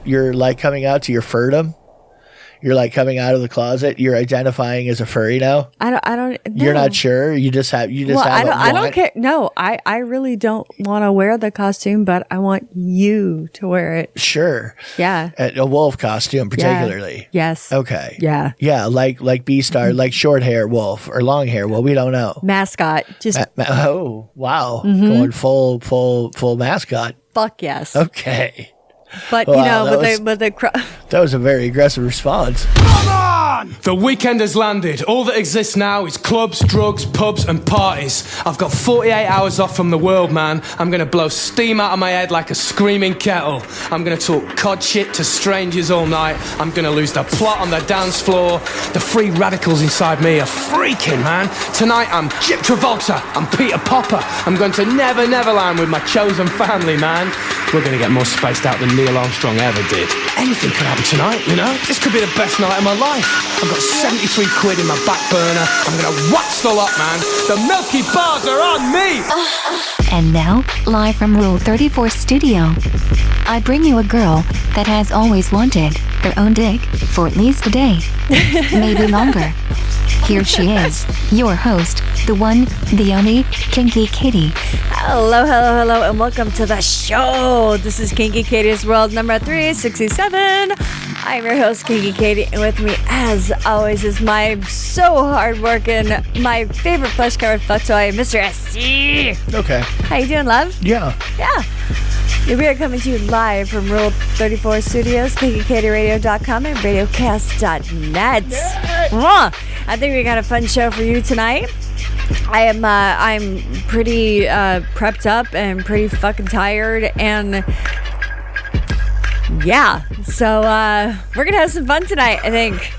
you're like coming out to your furdom? You're like coming out of the closet. You're identifying as a furry now. I don't. No. You're not sure. You just have. I don't care. No, I really don't want to wear the costume, but I want you to wear it. Sure. Yeah. A wolf costume, particularly. Yeah. Yes. Okay. Yeah. Yeah, like Beastar, like short hair wolf or long hair. Well, we don't know. Mascot. Just. Oh wow, going full mascot. Fuck yes. Okay. But Wow, that was a very aggressive response. Come on! The weekend has landed. All that exists now is clubs, drugs, pubs, and parties. I've got 48 hours off from the world, man. I'm gonna blow steam out of my head like a screaming kettle. I'm gonna talk cod shit to strangers all night. I'm gonna lose the plot on the dance floor. The free radicals inside me are freaking, man. Tonight I'm 𝓚𝓚𝓷𝓵𝓿. I'm Peter Popper. I'm going to Neverland with my chosen family, man. We're gonna get more spaced out than Neil Armstrong ever did. Anything could happen tonight, you know? This could be the best night of my life. I've got 73 quid in my back burner. I'm gonna wax the lot, man. The Milky Bars are on me! And now, live from Rule 34 Studio, I bring you a girl that has always wanted her own dick for at least a day, maybe longer. Here she is, your host, the one, the only, Kinky Katie. Hello, and welcome to the show. This is Kinky Katie's World number 367. I'm your host, Kinky Katie, and with me, as always, is my so hardworking, my favorite plush-covered fuck toy, Mr. SC. Okay. How you doing, love? Yeah. Yeah. We are coming to you live from Rule 34 Studios, KinkyKatieRadio.com, and RadioCast.net. I think we got a fun show for you tonight. I'm pretty prepped up and pretty fucking tired, and yeah, so we're gonna have some fun tonight, I think.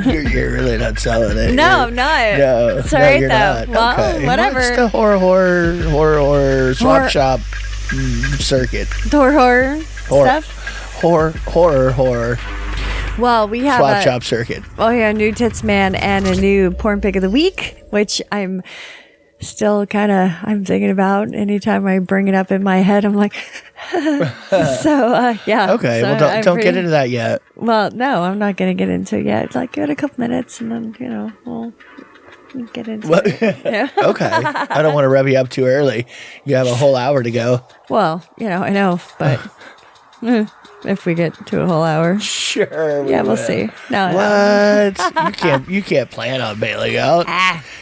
you're really not selling it. No, I'm not. No, it's all right you're though. Not. Well, okay. whatever. What's the horror swap shop circuit? Horror stuff. Horror. Well, we have swap shop circuit. Oh yeah, a new Tits Man and a new porn pick of the week, which I'm still I'm thinking about. Anytime I bring it up in my head, I'm like, so yeah. Okay, so well don't get into that yet. Well, no, I'm not gonna get into it yet. Like, give it a couple minutes, and then we'll get into it. Yeah. Okay, I don't want to rev you up too early. You have a whole hour to go. Well, I know, but. If we get to a whole hour, sure. Yeah, we'll see. No, what? You can't plan on bailing out.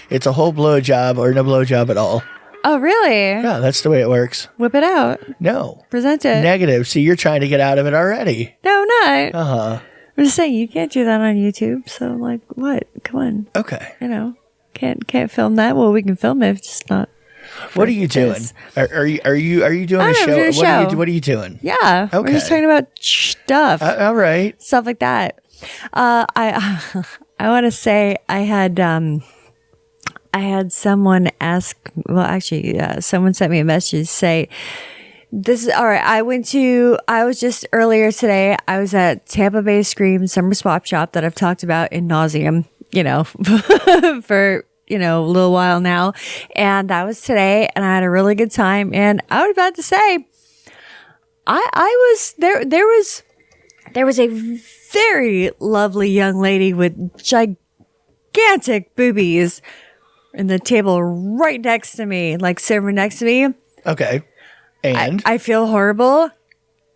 It's a whole blowjob or no blowjob at all. Oh, really? Yeah, that's the way it works. Whip it out. No. Present it. Negative. See, you're trying to get out of it already. No, I'm not. I'm just saying you can't do that on YouTube. So I'm like, what? Come on. Okay. Can't film that. Well, we can film it, just not. What are you doing? Are you doing a show? What are you doing? Yeah. Okay. We're just talking about stuff. All right. Stuff like that. I want to say I had someone ask. Well, actually, someone sent me a message say, "This is all right." I was just earlier today. I was at Tampa Bay Scream Summer Swap Shop that I've talked about in nauseum. For. A little while now, and that was today, and I had a really good time. And I was about to say, I was there. There was a very lovely young lady with gigantic boobies in the table right next to me, like serving next to me. Okay, and I feel horrible.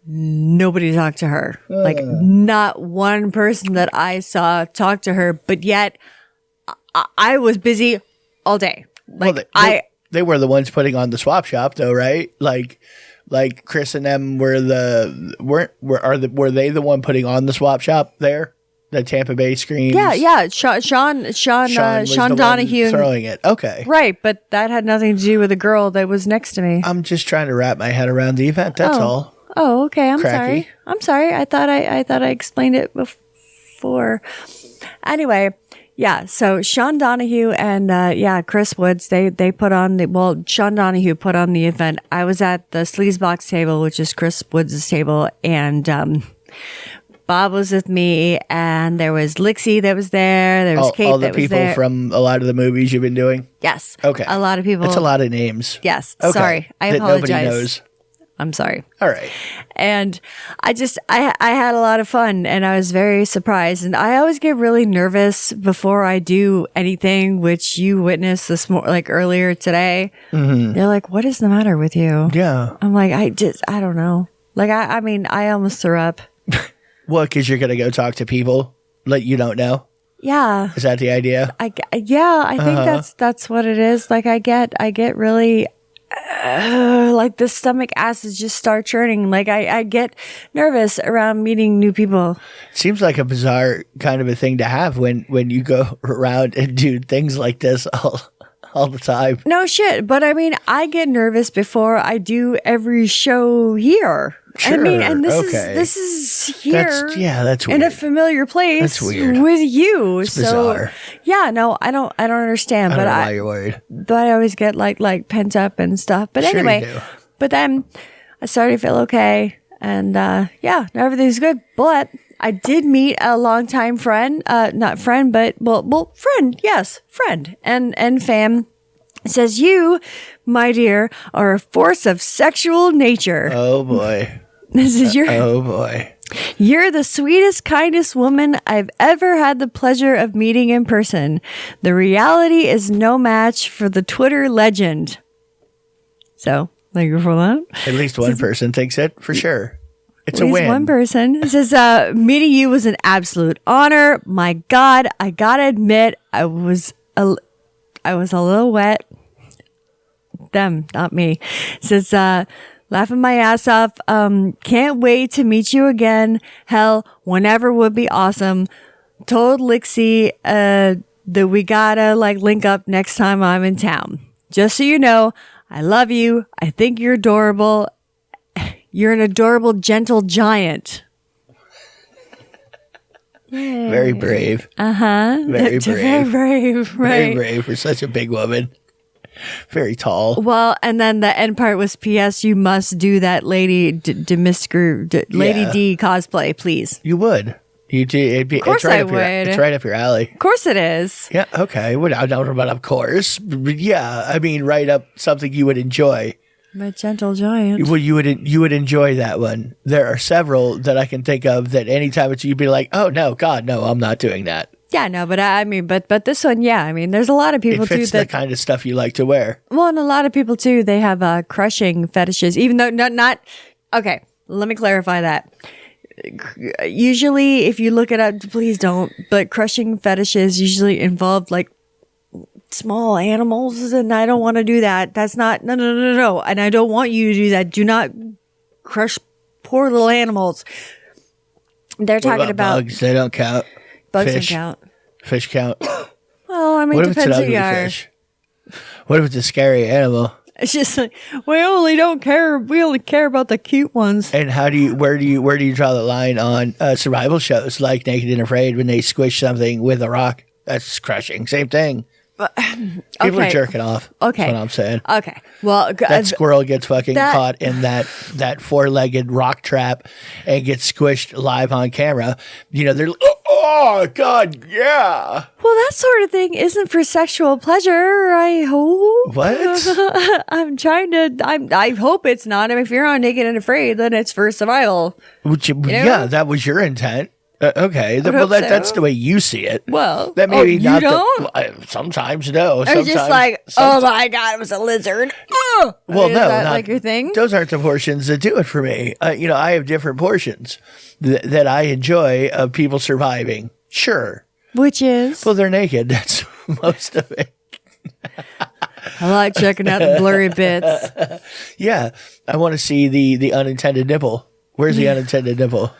Nobody talked to her. Like, not one person that I saw talked to her, but yet. I was busy all day. Like, well, they were the ones putting on the swap shop, though, right? Like Chris and them were they the one putting on the swap shop there? The Tampa Bay Screams. Yeah. Sean Donahue throwing it. Okay, right, but that had nothing to do with the girl that was next to me. I'm just trying to wrap my head around the event. That's all. Oh, okay. I'm Cracky. sorry. I thought I explained it before. Anyway. Yeah, so Sean Donahue and Chris Woods, they put on Sean Donahue put on the event. I was at the Sleazebox table, which is Chris Woods' table, and Bob was with me, and there was Lixie that was there. There was Kate all the that was there. people from a lot of the movies you've been doing? Yes. Okay. A lot of people. That's a lot of names. Yes. Okay. Sorry. I that apologize. Nobody knows. I'm sorry. All right. And I had a lot of fun, and I was very surprised. And I always get really nervous before I do anything, which you witnessed this like earlier today. Mm-hmm. They're like, "What is the matter with you?" Yeah. I'm like, I don't know. Like, I mean, I almost threw up. What? Because you're gonna go talk to people that you don't know? Yeah. Is that the idea? I think that's what it is. Like, I get really. Like the stomach acids just start churning. Like I get nervous around meeting new people. Seems like a bizarre kind of a thing to have when you go around and do things like this all the time. No shit, but I mean, I get nervous before I do every show here. Sure, I mean, and this okay. is here. That's weird. In a familiar place. That's weird. With you. It's bizarre. Yeah, no, I don't understand. I don't know why you're worried. But I always get like pent up and stuff. But Sure anyway, you do. but then I started to feel okay, and yeah, everything's good. But I did meet a longtime friend, not friend, but well, friend, yes, friend, and fam. It says, "You, my dear, are a force of sexual nature." Oh boy. This is your. Oh boy. You're the sweetest, kindest woman I've ever had the pleasure of meeting in person. The reality is no match for the Twitter legend. So, thank you for that. At least one person thinks it for sure. It's At a least win. one person. It says, meeting you was an absolute honor. My God, I gotta admit, I was a little wet. Them, not me. It says, laughing my ass off. Can't wait to meet you again. Hell, whenever would be awesome. Told Lixie that we gotta link up next time I'm in town. Just so you know, I love you. I think you're adorable. You're an adorable, gentle giant. Yay. Very brave. Uh-huh. Very brave. Very brave, right. Very brave for such a big woman. Very tall. Well, and then the end part was P.S. You must do that Lady D cosplay, please. You would. You do. Of course I would. It's right up your alley. Of course it is. Yeah. Okay. Well, I don't know about of course. But yeah. I mean, right up something you would enjoy. My gentle giant. Well, you would enjoy that one. There are several that I can think of that anytime you'd be like, oh no, God, no, I'm not doing that. Yeah, no, but I mean, but this one, yeah, I mean, there's a lot of people It fits too the kind of stuff you like to wear. Well, and a lot of people too, they have crushing fetishes, even though not. Okay, let me clarify that. Usually, if you look it up, please don't. But crushing fetishes usually involve small animals, and I don't want to do that. That's not no. And I don't want you to do that. Do not crush poor little animals. They're talking about bugs. They don't count. Bugs Fish. don't count. Fish count. Well, I mean, What if it's an depends who ugly you are. fish? What if it's a scary animal? It's just like we only care about the cute ones. And where do you draw the line on survival shows like Naked and Afraid when they squish something with a rock? That's crushing. Same thing. People are jerking off. Okay. That's what I'm saying. Okay. Well, That squirrel gets fucking caught in that four-legged rock trap and gets squished live on camera. You know, they're like, oh God, yeah. well, that sort of thing isn't for sexual pleasure. I hope. What? I hope it's not. I mean, if you're on Naked and Afraid, then it's for survival. Yeah, that was your intent. Okay, hope that's so. the way you see it. Well, that may be you not. don't? Sometimes no. I was Sometimes, just like, oh my God, it was a lizard. Oh! Well, Is no, that not, like your thing? Those aren't the portions that do it for me. I have different portions that I enjoy of people surviving. Sure. Which is? Well, they're naked. That's most of it. I like checking out the blurry bits. Yeah, I want to see the unintended nipple. Where's the unintended nipple?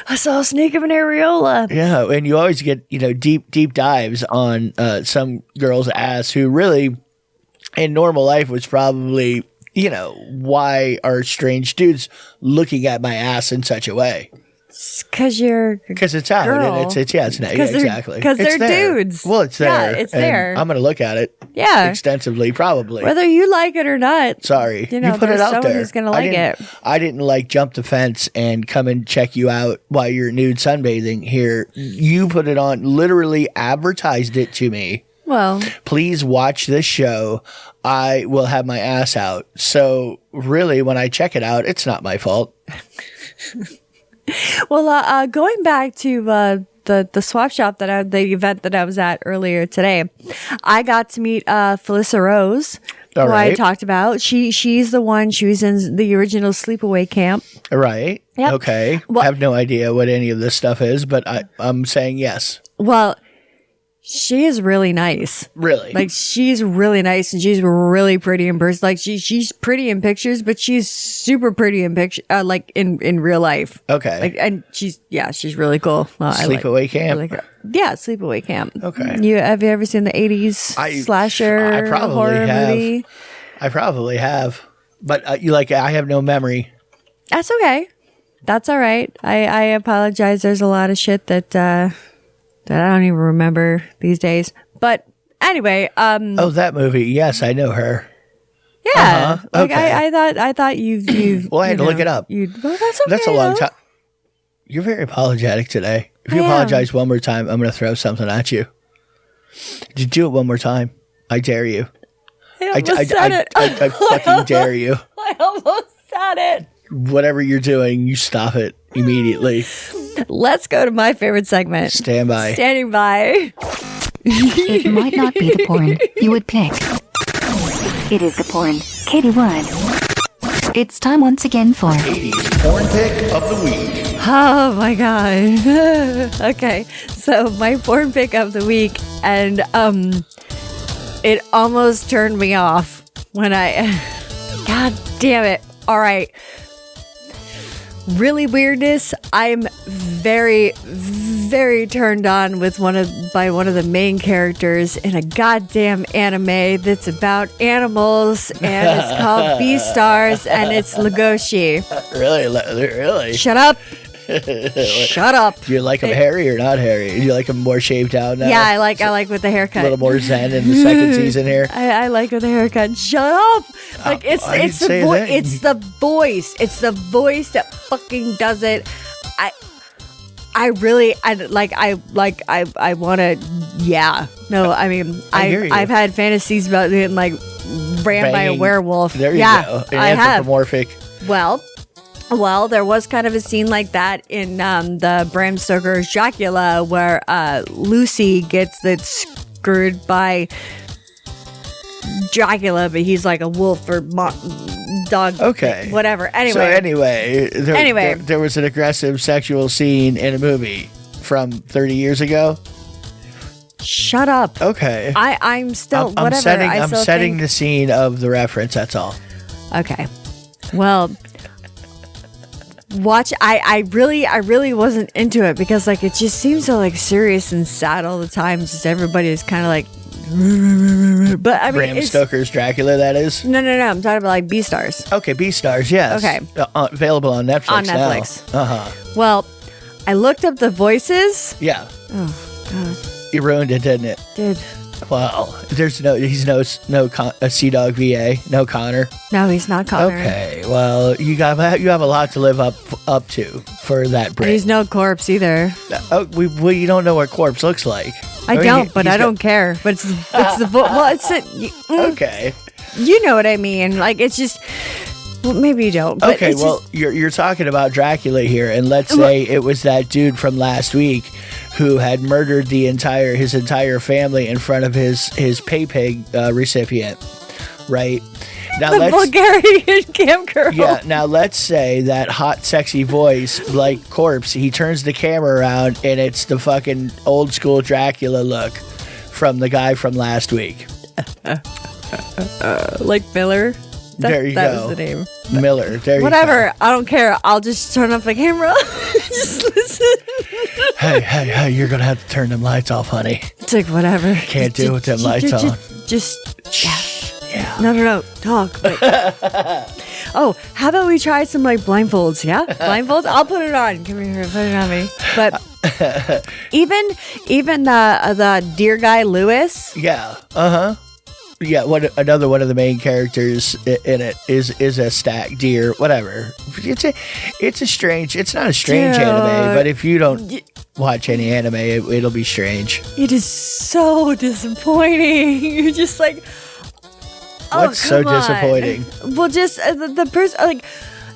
I saw a snake of an areola. Yeah, and you always get deep dives on some girl's ass who really, in normal life, was probably why are strange dudes looking at my ass in such a way? Because it's out girl. and it's exactly because they're there. dudes. Well, it's there. Yeah, it's and there. I'm gonna look at it. Yeah. Extensively, probably. Whether you like it or not. Sorry, you put it there's out someone there. who's gonna like it. I didn't jump the fence and come and check you out while you're nude sunbathing here. You put it on, literally advertised it to me. Well, please watch this show. I will have my ass out. So really, when I check it out, it's not my fault. well, going back to the swap shop the event that I was at earlier today, I got to meet Felissa Rose, who I talked about. She's the one. She was in the original Sleepaway Camp. Right. Yep. Okay. Well, I have no idea what any of this stuff is, but I'm saying yes. Well, she is really nice. Really? Like, she's really nice, and she's really pretty in person. Like, she's pretty in pictures, but she's super pretty in picture, like in real life. Okay. Like, and she's really cool. Sleepaway Camp. Really yeah, Sleepaway Camp. Okay. Have you ever seen the 80s slasher I probably horror have. movie? I probably have, but I have no memory. That's okay. That's all right. I apologize. There's a lot of shit that I don't even remember these days. But anyway, that movie. Yes, I know her. yeah. Like, Okay. I thought you Well, I had to look it up. Well, that's okay. That's a long though. time. You're very apologetic today. If you I am. apologize one more time, I'm going to throw something at you. Just do it one more time. I dare you. I almost said it. I fucking dare you. I almost said it. Whatever you're doing, you stop it immediately. Let's go to my favorite segment. Stand by. Standing by. It might not be the porn you would pick. It is the porn Katie would. It's time once again for Porn pick of the week. Oh my god. Okay, so my porn pick of the week, and it almost turned me off when God damn it. All right. Really weirdness. I'm very, very turned on with by one of the main characters in a goddamn anime that's about animals, and it's called Beastars, and it's Legoshi. Really? Shut up. Shut up. Do you like him hairy or not hairy? Do you like him more shaved out now? Yeah, I like with the haircut. A little more zen in the second season here. I like with the haircut. Shut up! Like it's the voice. It's the voice. It's the voice that fucking does it. I want to. Yeah. No, I mean, I've had fantasies about getting like ran by a werewolf. There you go. I have. Anthropomorphic. Well, there was kind of a scene like that in the Bram Stoker's Dracula, where Lucy gets screwed by Dracula, but he's like a wolf or dog. Okay. Whatever. Anyway. There was an aggressive sexual scene in a movie from 30 years ago. Shut up. Okay. I'm still I'm whatever. I'm setting the scene of the reference. That's all. Okay. Well. Watch. I really wasn't into it because like it just seems so like serious and sad all the time. Just everybody is kind of like, but I mean, Bram Stoker's Dracula. That is. No. I'm talking about like Beastars. Okay, Beastars. Yes. Okay. Available on Netflix. On Netflix. Now. Well, I looked up the voices. Yeah. Oh God. You ruined it, didn't it? Did. Well, he's no Sea Dog VA, no Connor. No, he's not Connor. Okay, well, you have a lot to live up to for that break. He's no corpse either. You don't know what corpse looks like. I don't care. But it's the Okay. You know what I mean? Like it's just. Well, maybe you don't. But okay, well, you're talking about Dracula here, and let's say it was that dude from last week who had murdered his entire family in front of his pay pig recipient, right? Now the Bulgarian camp girl. Yeah. Now let's say that hot, sexy voice, like corpse, he turns the camera around and it's the fucking old school Dracula look from the guy from last week. Like Miller. There you go. That was the name. Miller. There Whatever. You go. I don't care. I'll just turn off the camera. Just listen. Hey, you're going to have to turn them lights off, honey. It's like, whatever. Can't deal with them lights on. Just yeah. No. Talk. But. Oh, how about we try some like blindfolds? Yeah? Blindfolds? I'll put it on. Come here. Put it on me. But even the deer guy, Lewis. Yeah. Uh-huh. Yeah, another one of the main characters in it is a stack deer, whatever. It's not a strange anime, but if you don't watch any anime, it'll be strange. It is so disappointing. You're just like, oh, What's so come on. disappointing? Well, just the person, like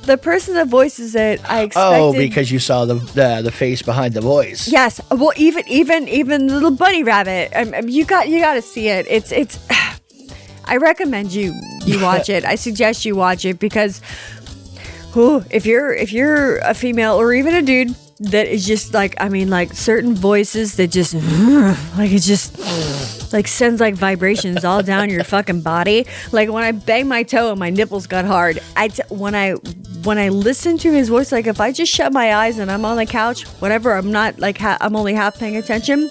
the person that voices it, I expected. Oh, because you saw the face behind the voice. Yes. Well, even little bunny rabbit. You got to see it. It's. I recommend you watch it. I suggest you watch it because, if you're a female or even a dude that is just like, I mean, like certain voices that just like it just like sends like vibrations all down your fucking body. Like when I banged my toe and my nipples got hard. When I listen to his voice, like if I just shut my eyes and I'm on the couch, whatever, I'm not like I'm only half paying attention.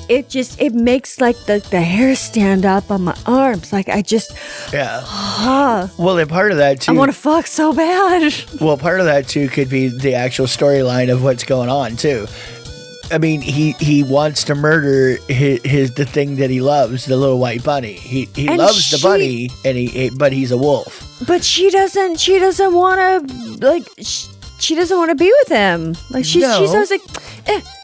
It makes like the hair stand up on my arms. Like I just Well, and part of that too. I want to fuck so bad. Well, part of that too could be the actual storyline of what's going on too. I mean, he wants to murder the thing that he loves, the little white bunny. He loves the bunny, but he's a wolf. But she doesn't want to like. She doesn't want to be with him. Like she's always like.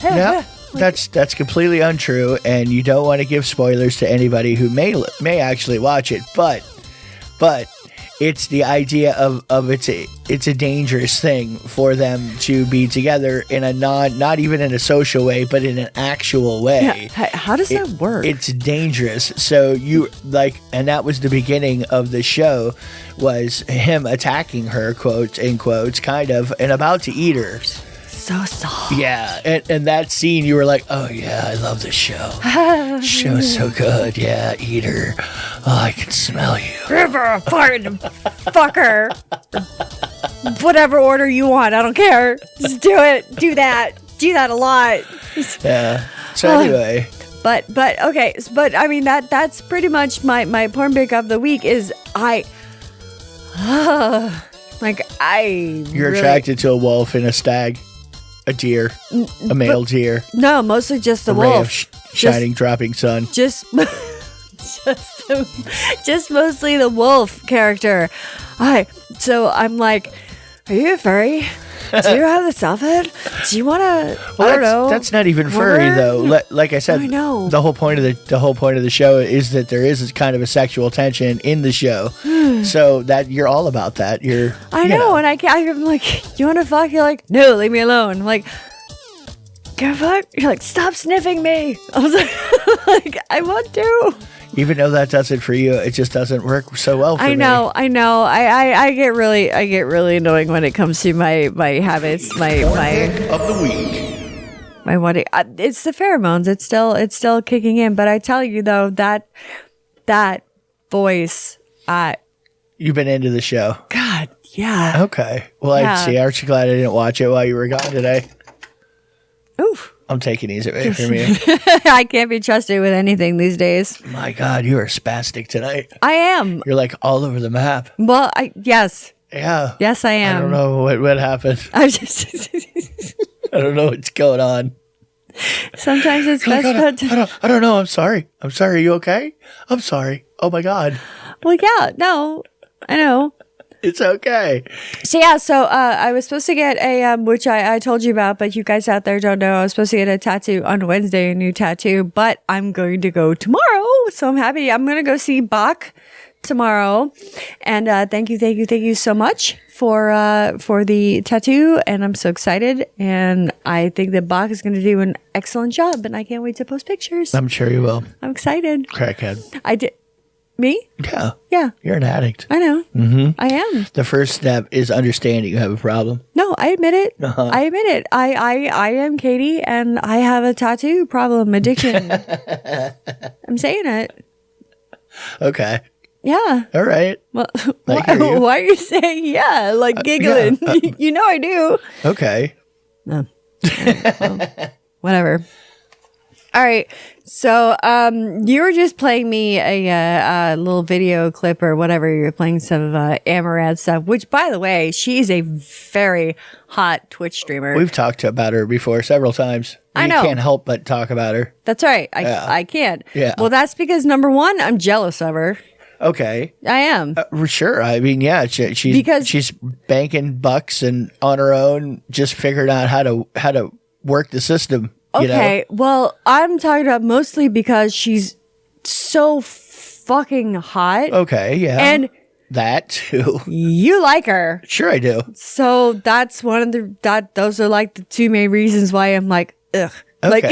No, that's completely untrue, and you don't want to give spoilers to anybody who may actually watch it. But it's the idea of it's a dangerous thing for them to be together in a not even in a social way, but in an actual way. Yeah. How does that work? It's dangerous. So you like, and that was the beginning of the show, was him attacking her, quotes in quotes, kind of, and about to eat her. So soft. Yeah, and that scene, you were like, oh yeah, I love this show. Show's so good. Yeah, eat her. Oh, I can smell you. River, fucker. Whatever order you want, I don't care. Just do it. Do that. Do that a lot. Yeah. So anyway. But okay. But I mean that's pretty much my porn pick of the week is You're attracted to a wolf and a stag. A deer, a male deer. No, mostly just the ray wolf. Of shining, dropping sun. Just mostly the wolf character. So I'm like, are you a furry? Do you have this outfit? Do you want to? Well, I don't know. That's not even furry though. Like I said, I know. the whole point of the show is that there is kind of a sexual tension in the show. So that you're all about that. I know, and I'm like, you want to fuck? You're like, no, leave me alone. I'm like, can I fuck? You're like, stop sniffing me. I was like, I want to. Even though that does it for you, it just doesn't work so well for me. I know. I get really annoying when it comes to my habits, my of the week. My what? It's the pheromones. It's still kicking in. But I tell you though, that voice, You've been into the show. God, yeah. Okay. Well, Yeah. I see. Aren't you glad I didn't watch it while you were gone today? Oof. I'm taking these away from you. I can't be trusted with anything these days. My God, you are spastic tonight. I am. You're like all over the map. Well, yes. Yeah. Yes, I am. I don't know what happened. I just I don't know what's going on. sometimes it's best not to. I don't know. I'm sorry. Are you okay? I'm sorry. Oh my God. Well, yeah. No, I know. It's okay. So yeah, I was supposed to get a which I told you about, but you guys out there don't know. I was supposed to get a tattoo on Wednesday, a new tattoo, but I'm going to go tomorrow. So I'm happy. I'm going to go see Bach tomorrow. And thank you so much for the tattoo, and I'm so excited, and I think that Bach is going to do an excellent job, and I can't wait to post pictures. I'm sure you will. I'm excited. Crackhead. I did. Me? Yeah. Yeah. You're an addict. I know. Mm-hmm. I am. The first step is understanding you have a problem. No, I admit it. Uh-huh. I admit it. I am Katie, and I have a tattoo problem addiction. I'm saying it. Okay. Yeah. All right. Well, why are you saying yeah? Like giggling. Yeah. You know I do. Okay. No. Well, whatever. All right. So, you were just playing me a little video clip or whatever. You were playing some Amouranth stuff, which, by the way, she's a very hot Twitch streamer. We've talked about her before several times. I know. You can't help but talk about her. That's right. Yeah. I can't. Yeah. Well, that's because number one, I'm jealous of her. Okay. I am. Sure. I mean, yeah, she's banking bucks and on her own, just figured out how to work the system. Okay, well, I'm talking about mostly because she's so fucking hot. Okay, yeah. And that too. You like her. Sure I do. So that's one of those are like the two main reasons why I'm like, ugh. Okay. Like,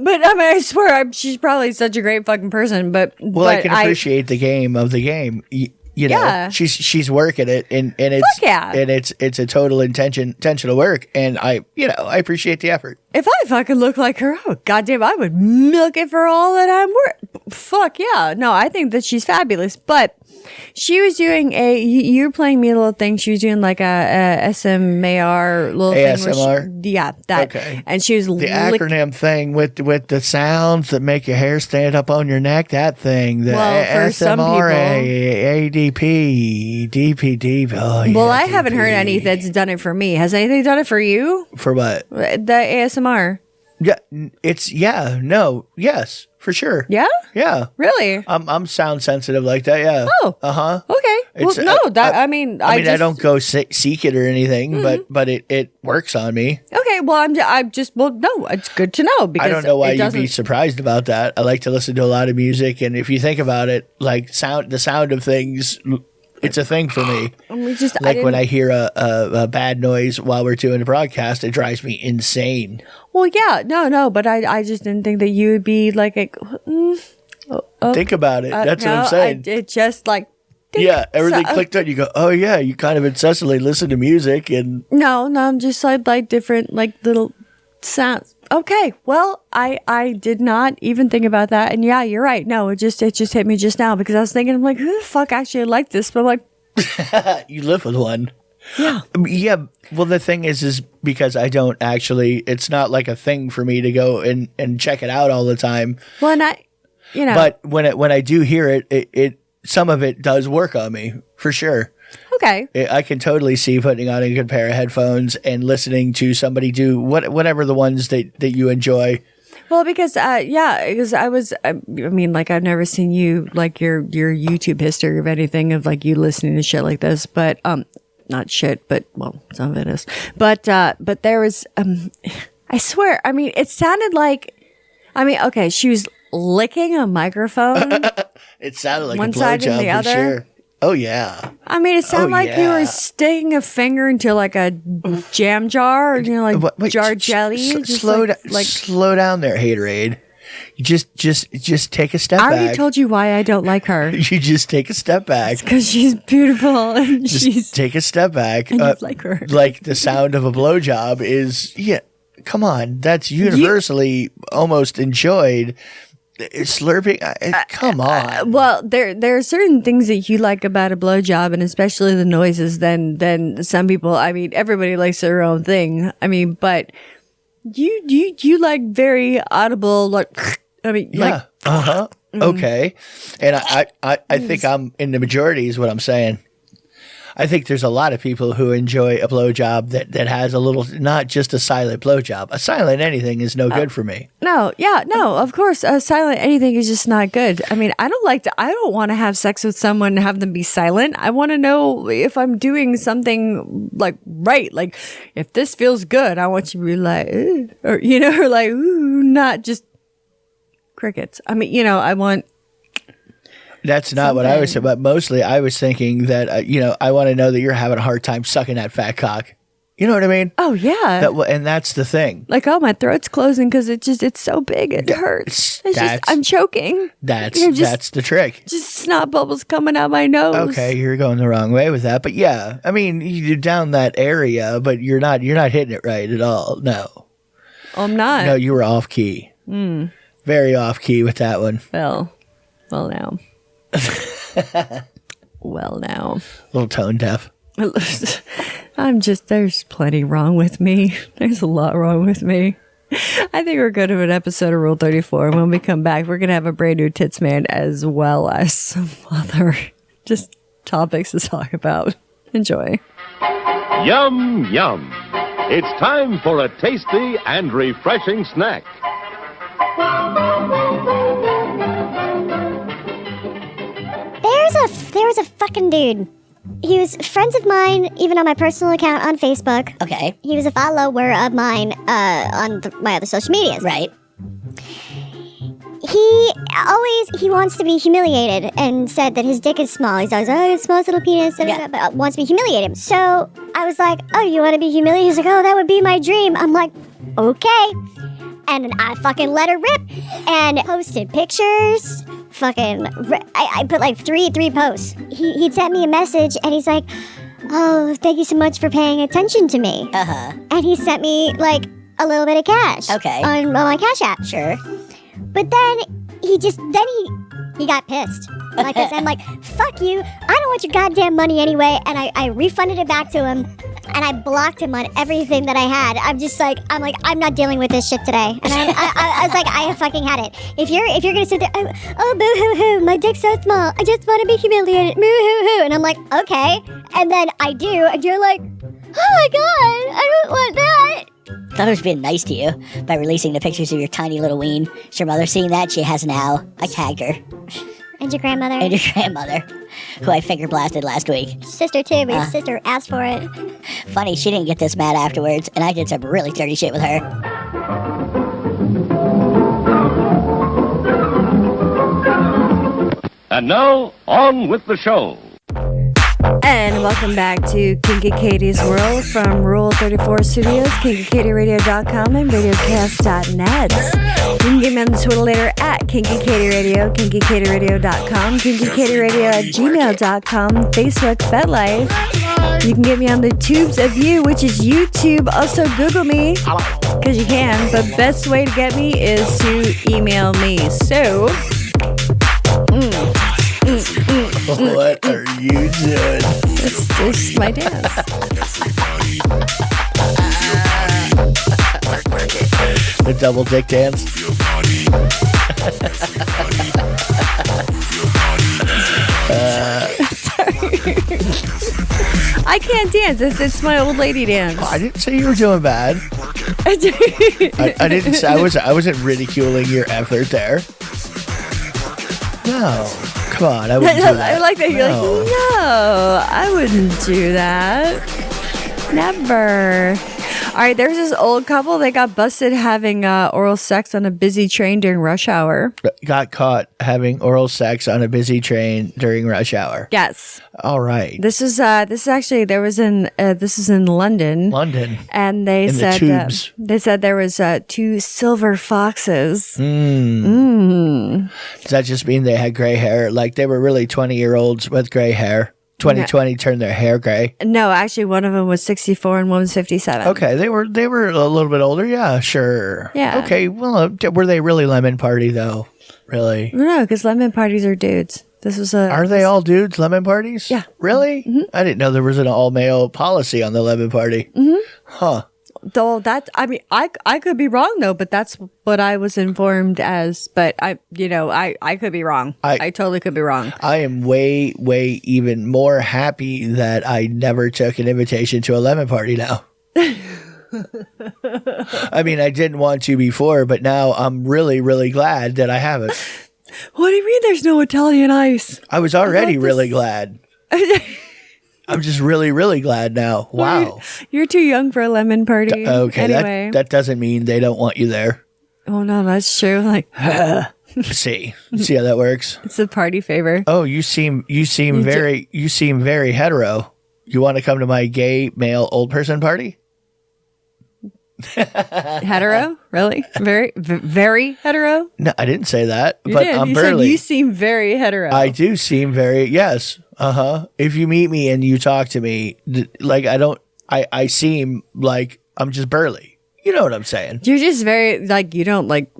but I mean, I swear, she's probably such a great fucking person. But I can appreciate the game of the game. You know, Yeah. she's working it, and it's and it's a total intentional work, and I appreciate the effort. If I fucking look like her, oh goddamn, I would milk it for all that I'm worth. Fuck yeah, no, I think that she's fabulous. But she was doing you were playing me a little thing. She was doing like a SMAR little ASMR? thing. That. Okay. And she was The acronym thing with the sounds that make your hair stand up on your neck. That thing. The for some SMRA, ADP, DPD. Oh, yeah, well, I haven't heard any that's done it for me. Has anything done it for you? For what? The ASMR. Yeah, yes, for sure. Yeah? Yeah. Really? I'm sound sensitive like that. Yeah. Oh. Uh-huh. Okay. Well, no, I don't go seek it or anything, but it works on me. Okay, well, no, it's good to know because I don't know why you'd be surprised about that. I like to listen to a lot of music, and if you think about it, like the sound of things, it's a thing for me. When I hear a bad noise while we're doing a broadcast, it drives me insane. Well, yeah, no, but I just didn't think that you would be like think about it. That's what I'm saying. It just like. Yeah, everything clicked on. You go, oh yeah, you kind of incessantly listen to music and. No, I'm just like different little sounds. Okay, well, I did not even think about that, and yeah, you're right. No, it just hit me just now because I was thinking, I'm like, who the fuck actually liked this? But I'm like, you live with one. Yeah. Yeah. Well, the thing is because I don't actually. It's not like a thing for me to go and check it out all the time. Well, and But when I do hear it some of it does work on me for sure. Okay. I can totally see putting on a good pair of headphones and listening to somebody do whatever the ones that you enjoy. Well, because because I mean, like I've never seen you like your YouTube history of anything of like you listening to shit like this, but not shit, but well, some of it is. But there was I swear, I mean, it sounded like, okay, she was licking a microphone. It sounded like one a side and the blowjob for other. sure. Oh yeah. I mean, it sounded like you were sticking a finger into like a jam jar, like jar jelly. Slow down there, Haterade. You just take a step back. I already told you why I don't like her. You just take a step back. Because she's beautiful and take a step back. And you like her. Like the sound of a blowjob is come on, that's universally almost enjoyed. Slurping, come on. Well, there are certain things that you like about a blowjob, and especially the noises. Then some people, I mean, everybody likes their own thing. I mean, but you like very audible, like I mean, yeah, okay. And I think I'm in the majority is what I'm saying. I think there's a lot of people who enjoy a blowjob that has a little, not just a silent blowjob. A silent anything is no good for me. No, of course, a silent anything is just not good. I mean, I don't want to have sex with someone and have them be silent. I want to know if I'm doing something like right. Like if this feels good, I want you to be like, or or like, ooh, not just crickets. I mean, I want. That's not what I was saying, but mostly I was thinking that, I want to know that you're having a hard time sucking that fat cock. You know what I mean? Oh, yeah. And that's the thing. Like, my throat's closing because it's so big. It hurts. I'm choking. That's the trick. Just snot bubbles coming out my nose. Okay, you're going the wrong way with that. But yeah, I mean, you're down that area, but you're not hitting it right at all. No. I'm not. No, you were off key. Very off key with that one. Well now. Well, now. A little tone deaf. There's plenty wrong with me. There's a lot wrong with me. I think we're going to an episode of Rule 34. And when we come back, we're going to have a brand new Tits Man as well as some other just topics to talk about. Enjoy. Yum, yum. It's time for a tasty and refreshing snack. There was a fucking dude. he was friends of mine, even on my personal account on Facebook. Okay. He was a follower of mine on my other social medias. Right. He wants to be humiliated and said that his dick is small. He's always, oh, small little penis, but wants to be humiliated. So I was like, oh, you want to be humiliated? He's like, oh, that would be my dream. I'm like, okay. And I fucking let her rip and posted pictures. I put like three posts. He'd sent me a message and he's like, oh, thank you so much for paying attention to me. Uh-huh. And he sent me like a little bit of cash. Okay. On my Cash App. Sure. But then he got pissed. Like this. I'm like, fuck you. I don't want your goddamn money anyway. And I refunded it back to him. And I blocked him on everything that I had. I'm not dealing with this shit today. And I was like, I fucking had it. If you're gonna sit there, oh, boo hoo hoo, my dick's so small. I just want to be humiliated. Boo hoo hoo. And I'm like, okay. And then I do, and you're like, oh my god, I don't want that. Thought I was being nice to you by releasing the pictures of your tiny little ween. Is your mother seeing that? She has now. I tagged her. And your grandmother. And your grandmother, who I finger blasted last week. Sister too, but your sister asked for it. Funny, she didn't get this mad afterwards, and I did some really dirty shit with her. And now, on with the show. And welcome back to Kinky Katie's World from Rule 34 Studios, KinkyKatieRadio.com, and RadioCast.net. You can get me on the Twitter later at KinkyKatieRadio, KinkyKatieRadio.com, KinkyKatieRadio@gmail.com, Facebook, FetLife. You can get me on the Tubes of You, which is YouTube. Also, Google me, because you can. But best way to get me is to email me. So... What are you doing? This is my dance. The double dick dance. Sorry. I can't dance. It's my old lady dance. I didn't say you were doing bad. I didn't say I wasn't ridiculing your effort there. No. Come on, I wouldn't do that. I like that. You're like, no, I wouldn't do that. Never. All right, there's this old couple. They got busted having oral sex on a busy train during rush hour. Got caught having oral sex on a busy train during rush hour. Yes. All right. This is actually this is in London. London. And they said the tubes. They said there was two silver foxes. Does that just mean they had gray hair? Like they were really 20-year-olds with gray hair? 2020 turned their hair gray. No, actually, one of them was 64 and one was 57. Okay, they were a little bit older. Yeah, sure. Yeah. Okay. Well, were they really lemon party though? Really? No, because lemon parties are dudes. This was Are they all dudes? Lemon parties? Yeah. Really? Mm-hmm. I didn't know there was an all male policy on the lemon party. Mm-hmm. Huh. Though I could be wrong though, but that's what I was informed as. But I could be wrong. I totally could be wrong. I am way even more happy that I never took an invitation to a lemon party now. I mean, I didn't want to before, but now I'm really, really glad that I haven't. What do you mean there's no Italian ice? I was already really glad. I'm just really, really glad now. Wow. You're too young for a lemon party. Okay. Anyway. That doesn't mean they don't want you there. Oh, no, that's true. Like, see how that works? It's a party favor. Oh, you seem very hetero. You want to come to my gay male old person party? Hetero? Really? Very hetero? No, I didn't say that. You but did. I'm You burly. said you seem very hetero. I do seem very, yes. If you meet me and you talk to me, like I seem like I'm just burly. You know what I'm saying? You're just very, like, you don't, like,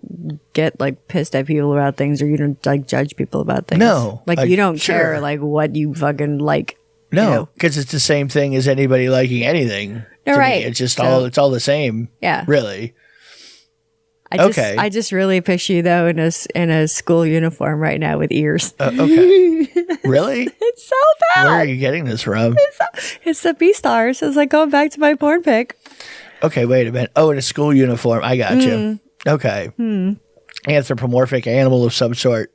get, like, pissed at people about things, or you don't, like, judge people about things. No. Like, you don't sure. care, like, what you fucking like. No, because it's the same thing as anybody liking anything. No, right. Me. It's just it's all the same. Yeah. Really. I just really picture you though in a school uniform right now with ears. Okay. Really? It's so bad. Where are you getting this from? It's the Beastars. It's like going back to my porn pic. Okay, wait a minute. Oh, in a school uniform. I got you. Okay. Anthropomorphic animal of some sort.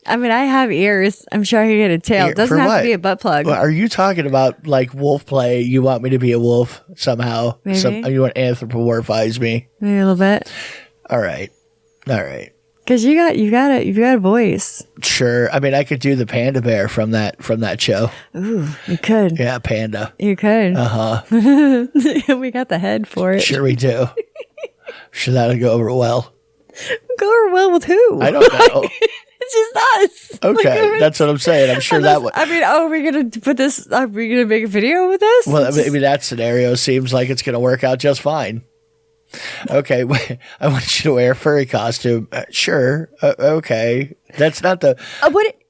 I mean, I have ears. I'm sure I could get a tail. It doesn't For have what? to be a butt plug. Well, are you talking about like wolf play? You want me to be a wolf somehow? Maybe. You want anthropomorphize me? Maybe a little bit. All right. Because you got a voice. Sure. I mean, I could do the panda bear from that show. Ooh, you could. Yeah, panda. You could. We got the head for it. Sure, we do. Sure, that'll go over well. Go over well with who? I don't know. It's just us. Okay, that's what I'm saying. I'm sure that would. I mean, are we gonna put this? Are we gonna make a video with this? Well, I mean, that scenario seems like it's going to work out just fine. Okay, I want you to wear a furry costume. Sure. Okay. That's not the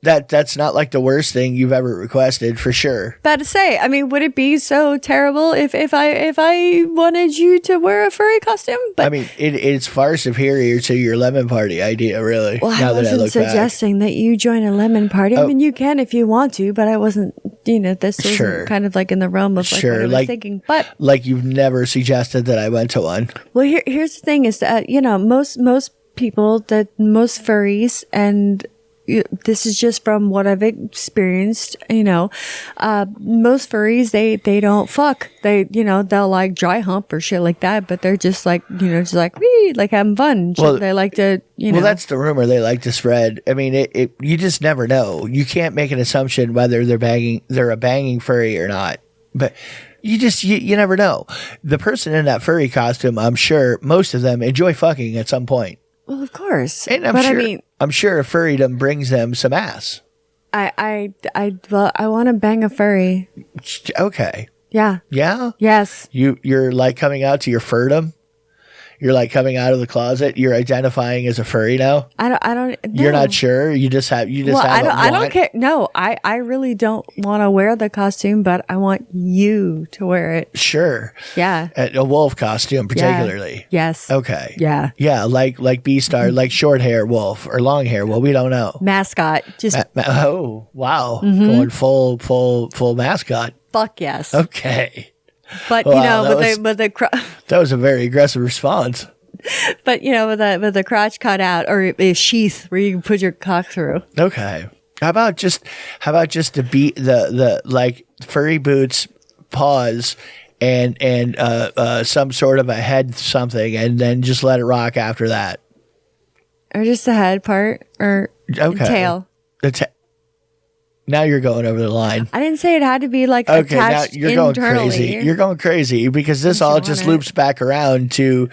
that's not like the worst thing you've ever requested, for sure. About to say, I mean, would it be so terrible if I wanted you to wear a furry costume? But I mean, it's far superior to your lemon party idea, really. well, I wasn't suggesting that you join a lemon party. I mean, you can if you want to, but I wasn't. This was kind of like in the realm of like what I was thinking. But like you've never suggested that I went to one. Well, here's the thing: is that most people, that most furries, and this is just from what I've experienced. Most furries they don't fuck. They'll like dry hump or shit like that, but they're just like just like wee, like having fun. Well, they like to Well, that's the rumor they like to spread. I mean, you just never know. You can't make an assumption whether they're a banging furry or not. But you never know. The person in that furry costume, I'm sure most of them enjoy fucking at some point. Well, of course. And I'm sure furrydom brings them some ass. I want to bang a furry. Okay. Yeah. Yeah? Yes. You're like coming out to your furdom? You're like coming out of the closet. You're identifying as a furry now. I don't. No. You're not sure. You just have. I don't care. No, I really don't want to wear the costume, but I want you to wear it. Sure. Yeah. A wolf costume, particularly. Yeah. Yes. Okay. Yeah. Yeah, like Beastar, like short hair wolf or long hair. Well, we don't know. Mascot. Just. Oh wow, going full mascot. Fuck yes. Okay. But wow, that was a very aggressive response. But with the crotch cut out or a sheath where you can put your cock through. Okay. How about just the like furry boots, paws, and some sort of a head something, and then just let it rock after that. Or just the head part or tail. Now you're going over the line. I didn't say it had to be like attached now you're internally. going crazy. You're going crazy because this all just loops back around to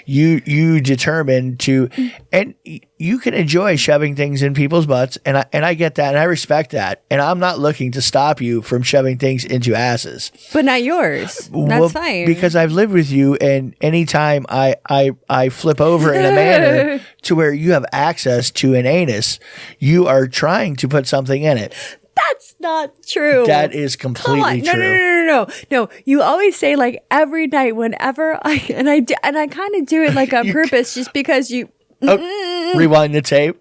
you determine to, and you can enjoy shoving things in people's butts, and I get that, and I respect that, and I'm not looking to stop you from shoving things into asses. But not yours. That's fine. Because I've lived with you, and anytime I flip over in a manner to where you have access to an anus, you are trying to put something in it. That's not true. That is completely true. No. You always say like every night whenever I kind of do it like on purpose just because you. Rewind the tape.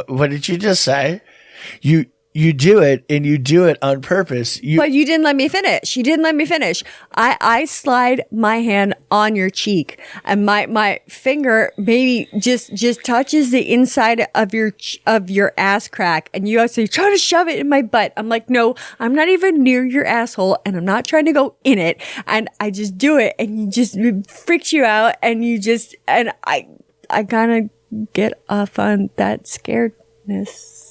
What did you just say? You do it, and you do it on purpose. But you didn't let me finish. You didn't let me finish. I slide my hand on your cheek, and my finger maybe just touches the inside of your ass crack, and you actually try to shove it in my butt. I'm like, no, I'm not even near your asshole, and I'm not trying to go in it. And I just do it, and it freaks you out, and I kind of get off on that scaredness.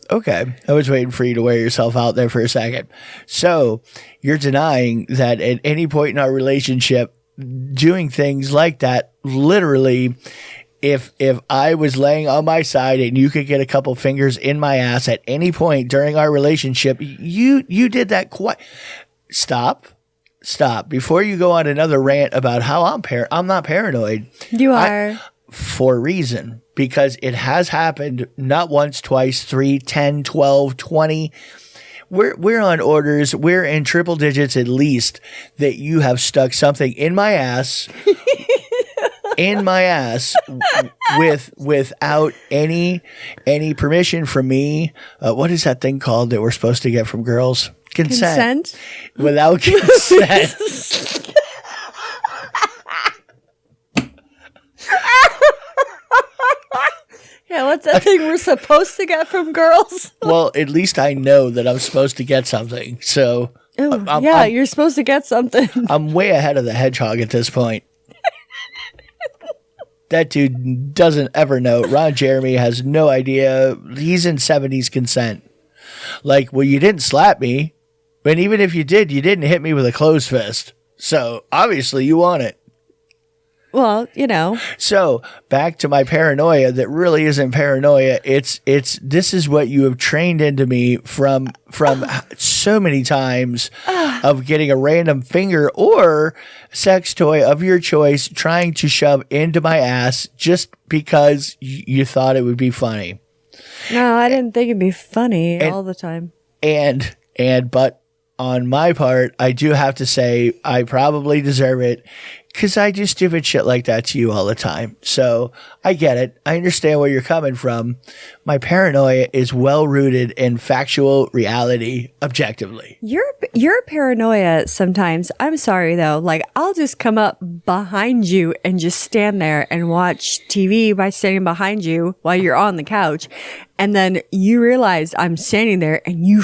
Okay. I was waiting for you to wear yourself out there for a second. So you're denying that at any point in our relationship, doing things like that, literally, if I was laying on my side and you could get a couple fingers in my ass at any point during our relationship, you did that quite. Stop. Before you go on another rant about how I'm not paranoid. You are. For a reason, because it has happened not once, twice, 3, 10, 12, 20. We're on orders. We're in triple digits at least that you have stuck something in my ass, without any permission from me. What is that thing called that we're supposed to get from girls? Consent. Without consent. Yeah, the thing we're supposed to get from girls? Well, at least I know that I'm supposed to get something. So Ooh, I'm, you're supposed to get something. I'm way ahead of the hedgehog at this point. That dude doesn't ever know. Ron Jeremy has no idea. He's in 70s consent. Like, well, you didn't slap me. And even if you did, you didn't hit me with a closed fist. So obviously you want it. Well, you know. So back to my paranoia that really isn't paranoia. It's this is what you have trained into me from so many times of getting a random finger or sex toy of your choice trying to shove into my ass just because you thought it would be funny. No, I didn't think it'd be funny all the time. But on my part, I do have to say I probably deserve it because I do stupid shit like that to you all the time. So I get it. I understand where you're coming from. My paranoia is well rooted in factual reality objectively. Your paranoia sometimes, I'm sorry though, like I'll just come up behind you and just stand there and watch TV by standing behind you while you're on the couch. And then you realize I'm standing there and you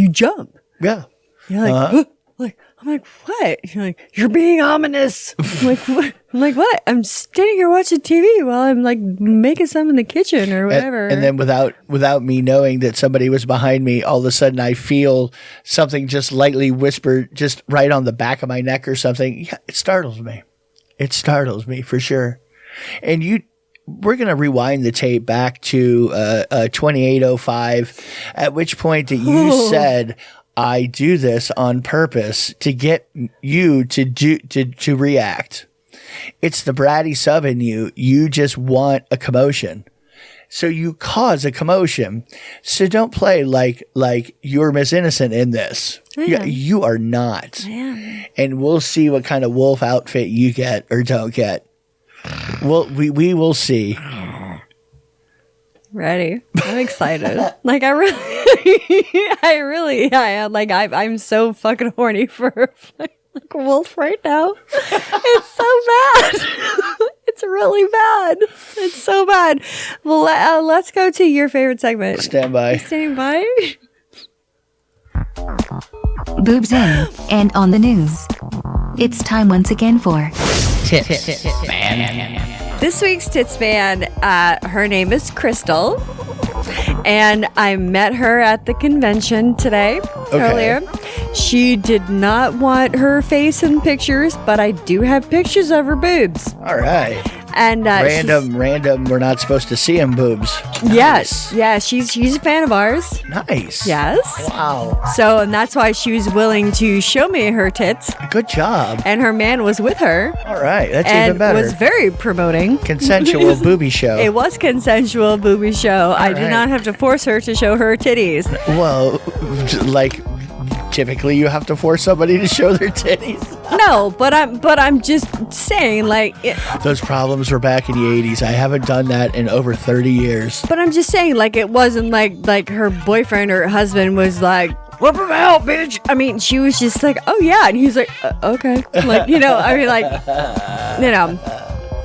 jump. Yeah. You're like, I'm like, what? You're like, you're being ominous. I'm like, what? I'm like, what? I'm standing here watching TV while I'm like making some in the kitchen or whatever. And then without me knowing that somebody was behind me, all of a sudden I feel something just lightly whispered just right on the back of my neck or something. Yeah, it startles me. It startles me for sure. And we're going to rewind the tape back to 2805, at which point that you said, I do this on purpose to get you to react. It's the Braty Sub in you. You just want a commotion. So you cause a commotion. So don't play like you're Miss Innocent in this. You are not. And we'll see what kind of wolf outfit you get or don't get. Well, we will see. Ready? I'm excited. Like I am. Like I'm so fucking horny for like wolf right now. It's so bad. It's really bad. It's so bad. Well, let's go to your favorite segment. Stand by. Standing by. Boobs in and on the news. It's time once again for Tits Man. This week's Tits Man, her name is Crystal, and I met her at the convention today, earlier. She did not want her face in pictures, but I do have pictures of her boobs. All right. And random, we're not supposed to see them boobs. Yes. Yeah, she's a fan of ours. Nice. Yes. Wow. So, and that's why she was willing to show me her tits. Good job. And her man was with her. All right. That's and even better. Was very promoting. Consensual booby show. It was consensual booby show. I did not have to force her to show her titties. Well, like typically you have to force somebody to show their titties. No, but I'm just saying, like those problems were back in the 80s. I haven't done that in over 30 years. But I'm just saying, like it wasn't like her boyfriend or her husband was like, "Whip him out, bitch." I mean, she was just like, "Oh yeah," and he's like, "Okay," like I mean, like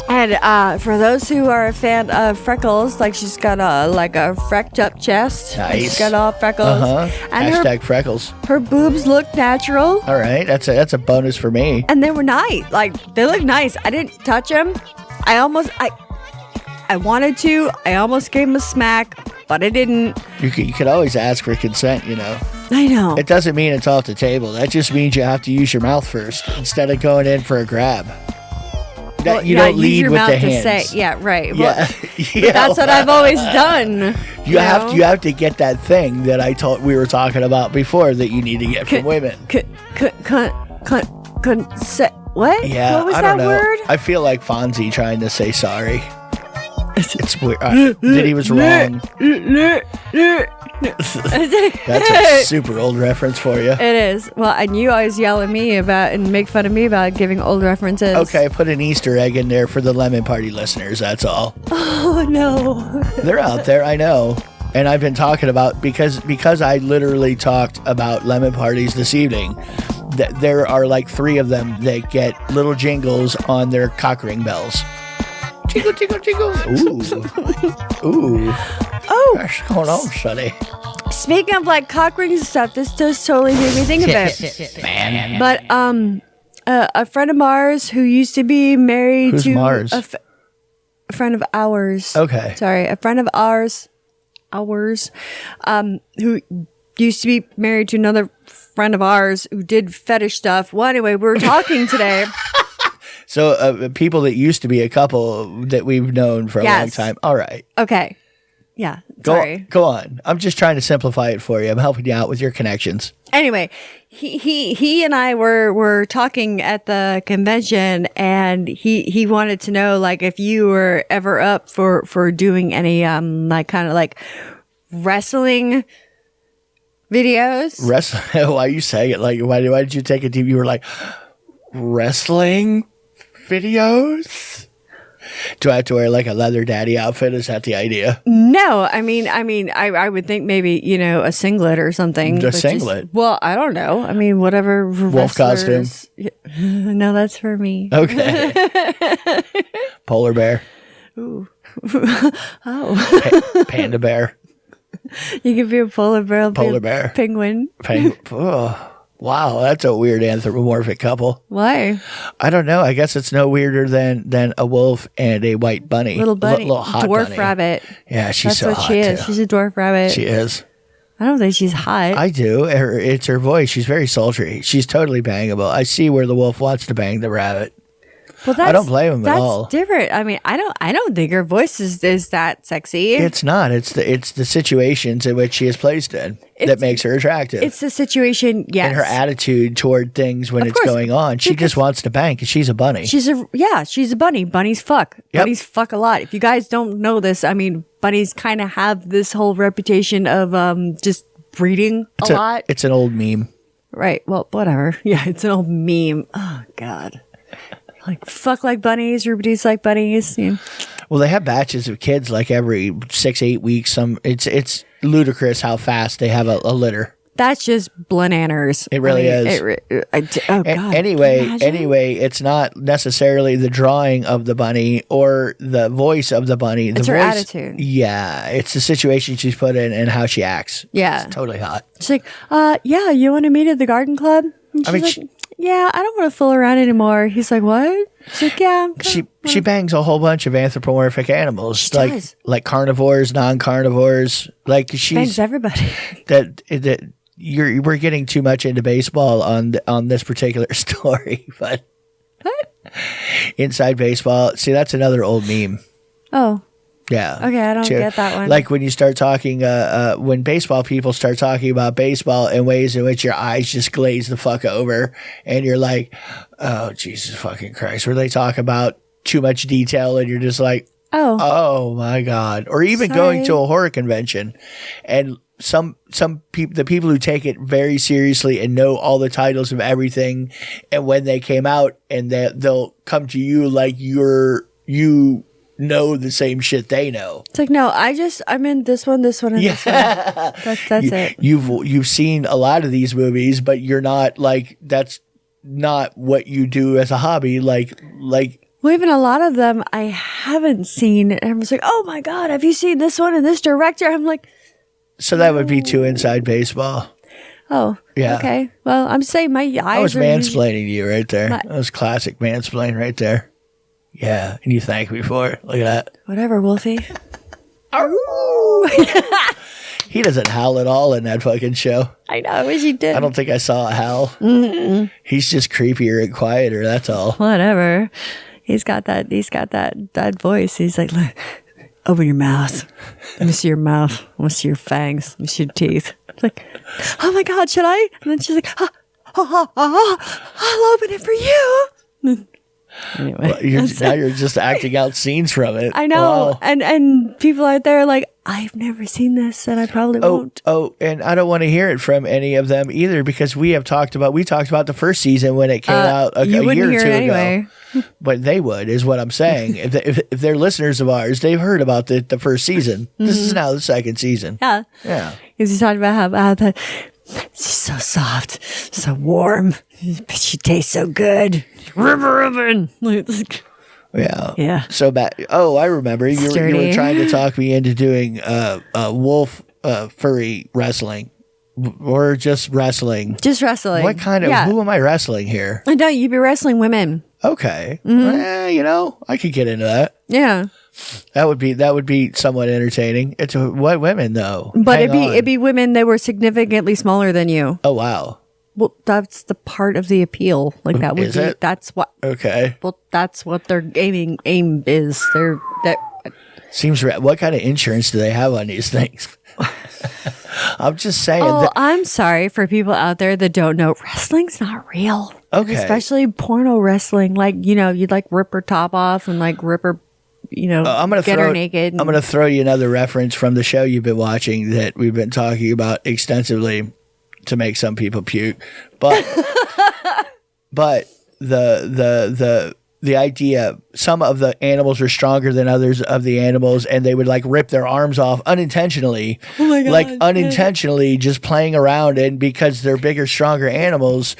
And for those who are a fan of freckles, like she's got a frecked up chest. Nice. She's got all freckles. And hashtag freckles. Her boobs look natural. All right, that's a bonus for me. And they were nice. Like they look nice. I didn't touch them. I wanted to. I almost gave him a smack, but I didn't. You could always ask for consent, you know. I know. It doesn't mean it's off the table. That just means you have to use your mouth first instead of going in for a grab. You don't lead with the hands. Yeah, right. Yeah. Well, that's what I've always done. You have to get that thing that we were talking about before that you need to get from women. What? Yeah, what was I that don't know. word? I feel like Fonzie trying to say sorry. It's weird. That he was wrong. That's a super old reference for you. It is. Well, and you always yell at me about and make fun of me about giving old references. Okay, put an Easter egg in there for the Lemon Party listeners, that's all. Oh, no. They're out there, I know. And I've been talking about, because I literally talked about lemon parties this evening, that there are like 3 of them that get little jingles on their cock ring bells. Tingle, tingle, tingle. Ooh. Oh, What's going on, Sonny? speaking of like cock rings and stuff, this does totally make me think of it. Man. But a friend of Mars who used to be married Who's to Mars? a friend of ours. Okay. Sorry, a friend of ours, who used to be married to another friend of ours who did fetish stuff. Well, anyway, we were talking today. So people that used to be a couple that we've known for a long Yes. time. All right. Okay. Yeah. Sorry. Go on. I'm just trying to simplify it for you. I'm helping you out with your connections. Anyway, he and I were talking at the convention, and he wanted to know like if you were ever up for doing any like kind of like wrestling videos. Wrestling? Why are you saying it? Like, why did you take it deep? You were like, wrestling videos? Do I have to wear like a leather daddy outfit? Is that the idea? No, I mean, I would think maybe, you know, a singlet or something. A but just- singlet? well, I don't know. I mean, whatever. Wolf costume? wrestlers- No, that's for me. Okay. Polar bear. Oh, Panda bear. you could be a polar bear. Polar bear. Penguin. Oh, wow, that's a weird anthropomorphic couple. Why? I don't know. I guess it's no weirder than a wolf and a white bunny. Little bunny. Little hot dwarf bunny. rabbit. Yeah, she's That's so what hot she is. too. She's a dwarf rabbit. She is. I don't think she's hot. I do. It's her voice. She's very sultry. She's totally bangable. I see where the wolf wants to bang the rabbit. Well, I don't blame him at all. That's different. I mean, I don't think her voice is that sexy. It's not. It's the situations in which she is placed in that makes her attractive. It's the situation, yes. And her attitude toward things when Of it's course, going on. She just wants to bang because she's a bunny. She's a bunny. Bunnies fuck. Yep. Bunnies fuck a lot. If you guys don't know this, I mean, bunnies kind of have this whole reputation of just breeding a lot. It's an old meme. Right. Well, whatever. Yeah, it's an old meme. Oh God. Like fuck like bunnies, reproduce like bunnies. You know. Well, they have batches of kids like every 6-8 weeks. It's ludicrous how fast they have a litter. That's just blananners. It really is. Oh God. Anyway, it's not necessarily the drawing of the bunny or the voice of the bunny. It's her attitude. Yeah, it's the situation she's put in and how she acts. Yeah. It's totally hot. She's like, yeah, you want to meet at the garden club? And I mean, she's like, yeah, I don't want to fool around anymore. He's like, what? She's like, yeah. She bangs a whole bunch of anthropomorphic animals, She like does. like carnivores, non-carnivores. Like she's Bangs everybody. that we're getting too much into baseball on this particular story, but What? inside baseball. See, that's another old meme. Oh, Yeah. okay. I don't get that one. Like when you start talking, when baseball people start talking about baseball in ways in which your eyes just glaze the fuck over, and you're like, "Oh Jesus fucking Christ!" Where they talk about too much detail, and you're just like, "Oh my God!" Or even going to a horror convention, and some people, the people who take it very seriously and know all the titles of everything, and when they came out, and they'll come to you like you know the same shit they know. It's like, no, I'm in this one, and this one. That's it. You've seen a lot of these movies, but you're not like, that's not what you do as a hobby. Like Well, even a lot of them I haven't seen. And everyone's like, oh my God, have you seen this one and this director? I'm like, so that would be too inside baseball. oh, Yeah. okay. Well, I'm saying my eyes I was are mansplaining to you right there. My- That was classic mansplain right there. Yeah, and you thank me for it. Look at that. Whatever, Wolfie. He doesn't howl at all in that fucking show. I know. I wish he did. I don't think I saw a howl. He's just creepier and quieter. That's all. Whatever. He's got that voice. He's like, look, open your mouth. Let me see your mouth. I want to see your fangs. Let me see your teeth. It's like, oh my God, should I? And then she's like, I'll open it for you. Anyway, Well, now you're just acting out scenes from it. I know. Wow. And people out there are like, I've never seen this and I probably won't. Oh, and I don't want to hear it from any of them either, because we talked about the first season when it came out a you year wouldn't or hear two it anyway. ago. But they would, is what I'm saying. if they're listeners of ours, they've heard about the first season. This is now the second season. Yeah. Yeah. Because he's talking about how that she's so soft, so warm, but she tastes so good. River oven. Yeah. Yeah. So bad. Oh, I remember. You were Sturdy. trying to talk me into doing wolf furry wrestling. Or just wrestling. Just wrestling. What kind of, who am I wrestling here? I know, you'd be wrestling women. Okay. Mm-hmm. I could get into that. Yeah. That would be somewhat entertaining. It's what women though. But Hang on. it'd be women that were significantly smaller than you. Oh wow. Well, that's the part of the appeal. Like that would Is be it? that's what Okay. well that's what their aim is. Seems what kind of insurance do they have on these things? I'm just saying. Oh, I'm sorry for people out there that don't know. Wrestling's not real. Okay. Especially porno wrestling. Like, you'd like rip her top off and like rip her, I'm gonna get throw, her naked. I'm going to throw you another reference from the show you've been watching that we've been talking about extensively to make some people puke. But but the idea, some of the animals are stronger than others of the animals, and they would like rip their arms off unintentionally. Oh my God. Like unintentionally just playing around, and because they're bigger, stronger animals,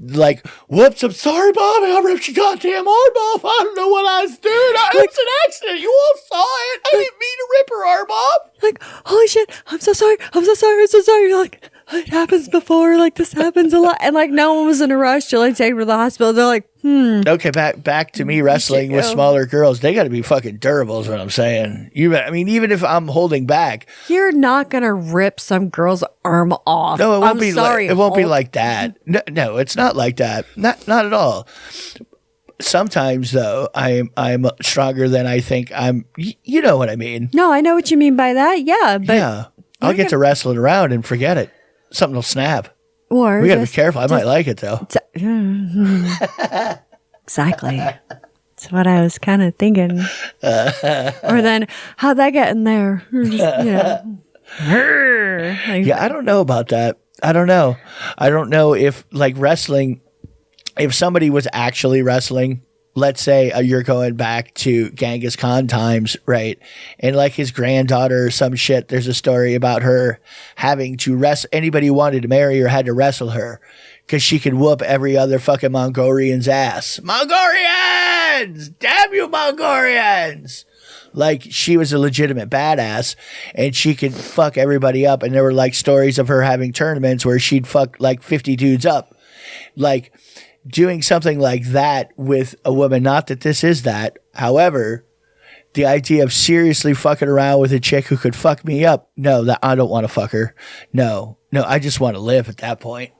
like, whoops, I'm sorry, Bob, I ripped your goddamn arm off. I don't know what I was doing. It was an accident. You all saw it. I didn't mean to rip her arm off. Like, holy shit, I'm so sorry. You're like, it happens before. Like, this happens a lot. And like, no one was in a rush to like take her to the hospital. They're like, Okay, back to me wrestling with smaller girls. They got to be fucking durable, is what I'm saying. Even if I'm holding back, you're not gonna rip some girl's arm off. no, it won't I'm be. sorry, It won't be Hulk. like that. No, it's not like that. Not at all. Sometimes though, I'm stronger than I think I'm. You know what I mean? No, I know what you mean by that. Yeah, but Yeah, I'll get to wrestle it around and forget it. Something will snap. or We got to be just- careful. I might like it though. Exactly. That's what I was kind of thinking. Or then, how'd that get in there? Or just, like, Yeah, I don't know about that. I don't know. I don't know if like wrestling, if somebody was actually wrestling, let's say you're going back to Genghis Khan times, right? And like his granddaughter or some shit, there's a story about her having to wrestle, anybody who wanted to marry her had to wrestle her because she could whoop every other fucking Mongolian's ass. Mongolians! Damn you, Mongolians! Like she was a legitimate badass and she could fuck everybody up. And there were like stories of her having tournaments where she'd fuck like 50 dudes up. Like doing something like that with a woman, not that this is that. However, the idea of seriously fucking around with a chick who could fuck me up. No, that I don't want to fuck her. No, I just want to live at that point.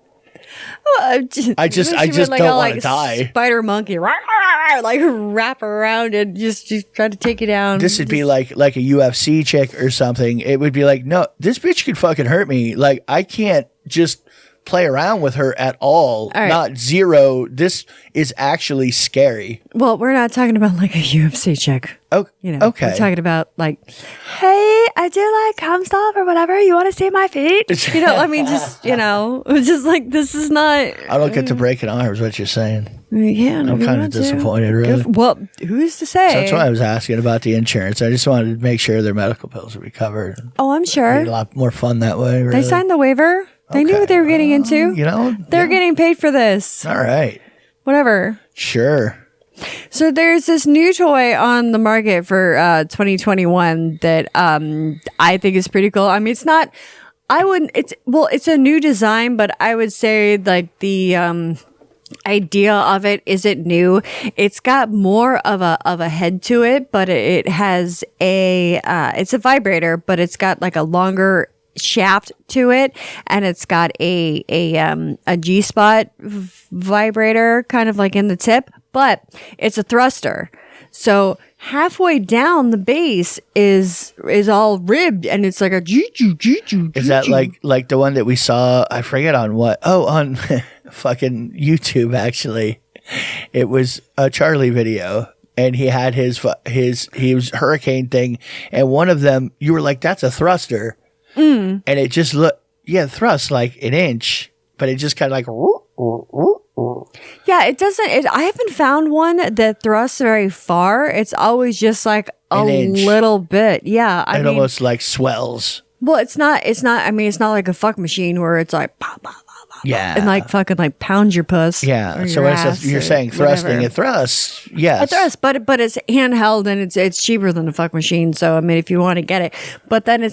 I just don't want to die. Spider monkey, like wrap around and just try to take you down. This would be like a UFC chick or something. It would be like, no, this bitch could fucking hurt me. Like I can't just play around with her at all. All right. Not zero. This is actually scary. Well, we're not talking about like a UFC chick. Oh, okay. We're talking about like, hey, I do like cum stuff or whatever. You want to see my feet? I mean, just just like this is not. I don't get to breaking arms. What you're saying? Yeah, I'm kind of disappointed, really. Well, who's to say? So that's why I was asking about the insurance. I just wanted to make sure their medical bills would be covered. Oh, I'm sure. Be a lot more fun that way. Really. They signed the waiver. They knew what they were getting into. They're getting paid for this. All right. Whatever. Sure. So there's this new toy on the market for 2021 that I think is pretty cool. I mean, it's not. It's a new design, but I would say like the idea of it isn't new. It's got more of a head to it, but it has it's a vibrator, but it's got like a longer shaft to it, and it's got a G-spot vibrator kind of like in the tip, but it's a thruster. So halfway down the base is all ribbed, and it's like a Is that like the one that we saw? I forget on what. Oh, on fucking YouTube. Actually, it was a Charlie video, and he had his hurricane thing, and one of them you were like, "That's a thruster," and it just looked thrust like an inch, but it just kind of like. Yeah, it doesn't. I haven't found one that thrusts very far. It's always just like a little bit. Yeah, I mean, almost like swells. Well, it's not. I mean, it's not like a fuck machine where it's like, bah, bah, bah, Yeah. and like fucking like pound your puss. Yeah. or So your when ass you're or saying thrusting, whatever. it thrusts. Yes. It thrusts, but it's handheld and it's cheaper than a fuck machine. So I mean, if you want to get it, but then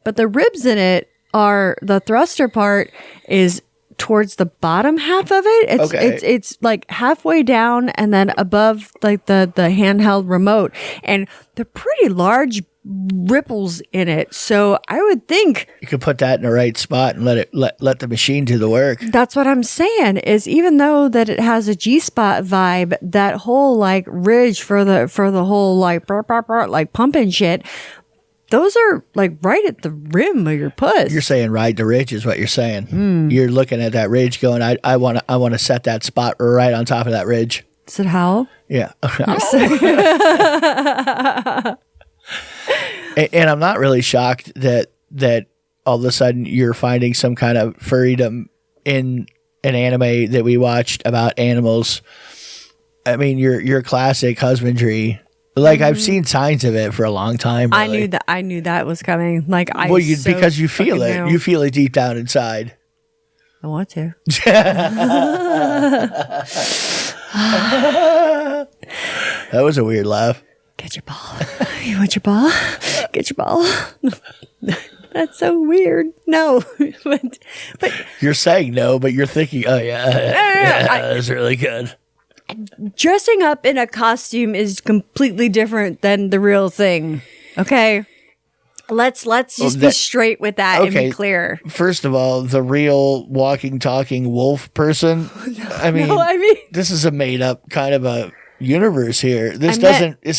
but the ribs in it are the thruster part is towards the bottom half of it. It's like halfway down and then above like the handheld remote, and they're pretty large ripples in it. So I would think You could put that in the right spot and let the machine do the work. that's what I'm saying is, even though that it has a G-spot vibe, that whole like ridge for the whole like like pumping shit, those are like right at the rim of your puss. You're saying ride the ridge is what you're saying. You're looking at that ridge going, I want to set that spot right on top of that ridge. Is it how? Yeah. And I'm not really shocked that all of a sudden you're finding some kind of furrydom in an anime that we watched about animals. I mean, your classic husbandry. Like I've seen signs of it for a long time. Really. I knew that was coming. Like because you feel it. knew. You feel it deep down inside. I want to. That was a weird laugh. Get your ball. You want your ball? Get your ball. That's so weird. No, but You're saying no, but you're thinking, oh yeah, that's really good. dressing up in a costume is completely different than the real thing. Okay, let's just be straight with that and be clear. First of all, the real walking, talking wolf person. I mean, this is a made up kind of a universe here. This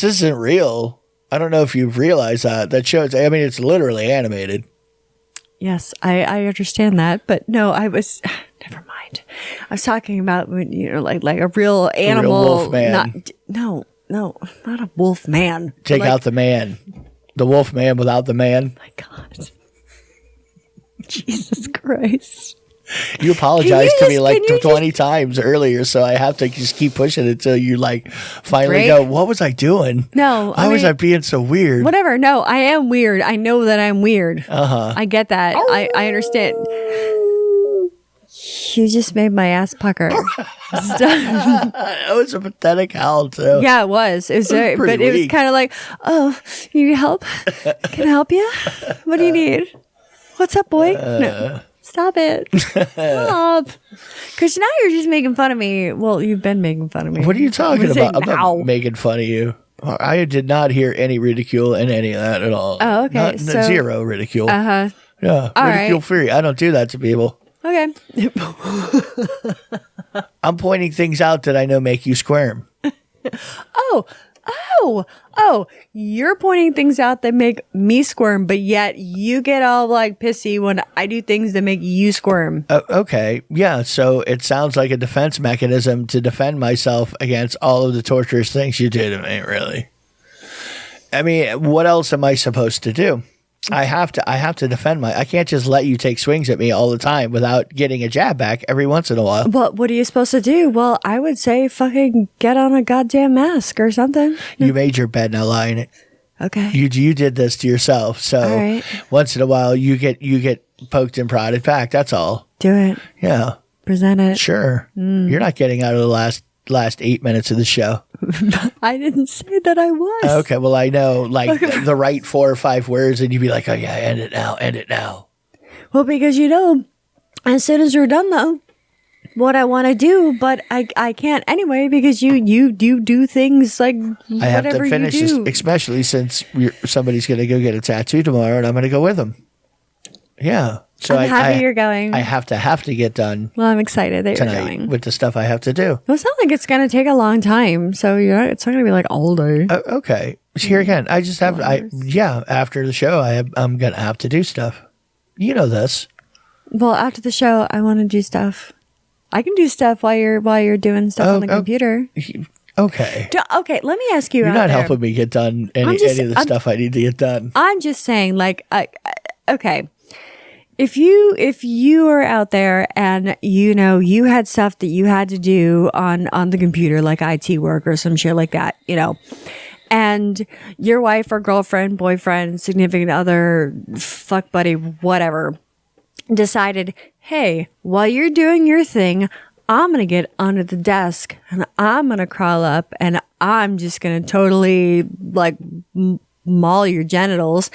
isn't real. I don't know if you've realized that. That shows. I mean, it's literally animated. Yes, I understand that, but no, I was. Never mind. I was talking about when like a real animal. A real wolf man. Not a wolf man. Take out the man. The wolf man without the man. My God. Jesus Christ. You apologized to me like 20 times earlier, so I have to just keep pushing it until you like finally go, what was I doing? No. Why was I being so weird? Whatever. No, I am weird. I know that I'm weird. I get that. I understand. You just made my ass pucker. That was a pathetic howl too. Yeah, it was. It was very, but it was kind of like, oh, you need help? Can I help you? What do you need? What's up, boy? No. Stop it. Stop. Because now you're just making fun of me. Well, you've been making fun of me. What are you talking about? I'm not making fun of you. I did not hear any ridicule in any of that at all. Oh, okay. Zero ridicule. Uh-huh. Yeah. All ridicule right. free. I don't do that to people. Okay. I'm pointing things out that I know make you squirm. Oh, you're pointing things out that make me squirm, but yet you get all like pissy when I do things that make you squirm. Okay. Yeah. So it sounds like a defense mechanism to defend myself against all of the torturous things you do to me, really. I mean, what else am I supposed to do? I have to defend I can't just let you take swings at me all the time without getting a jab back every once in a while. Well, what are you supposed to do? Well, I would say fucking get on a goddamn mask or something. You made your bed, now lie in it. Okay. You did this to yourself. So once in a while you get poked and prodded back. That's all. Do it. Yeah. Present it. Sure. You're not getting out of the last 8 minutes of the show. I didn't say that I was. Okay, well, I know, like, the right 4 or 5 words, and you'd be like, oh, yeah, end it now. Well, because, as soon as you're done, though, what I want to do, but I can't anyway, because you do things like I have to finish you do. this, especially since somebody's going to go get a tattoo tomorrow, and I'm going to go with them. Yeah. So I'm happy you're going. I have to get done. Well, I'm excited that tonight you're going with the stuff I have to do. Well, it's not like it's going to take a long time, so it's not going to be like all day. Okay. Here again, I just have after the show, I'm going to have to do stuff. You know this. Well, after the show, I want to do stuff. I can do stuff while you're doing stuff on the computer. Okay. Okay, let me ask you. You're not helping me get done any of the stuff I need to get done. I'm just saying, like, okay. If you are out there and you had stuff that you had to do on the computer, like IT work or some shit like that, and your wife or girlfriend, boyfriend, significant other, fuck buddy, whatever, decided, hey, while you're doing your thing, I'm going to get under the desk and I'm going to crawl up and I'm just going to totally like maul your genitals.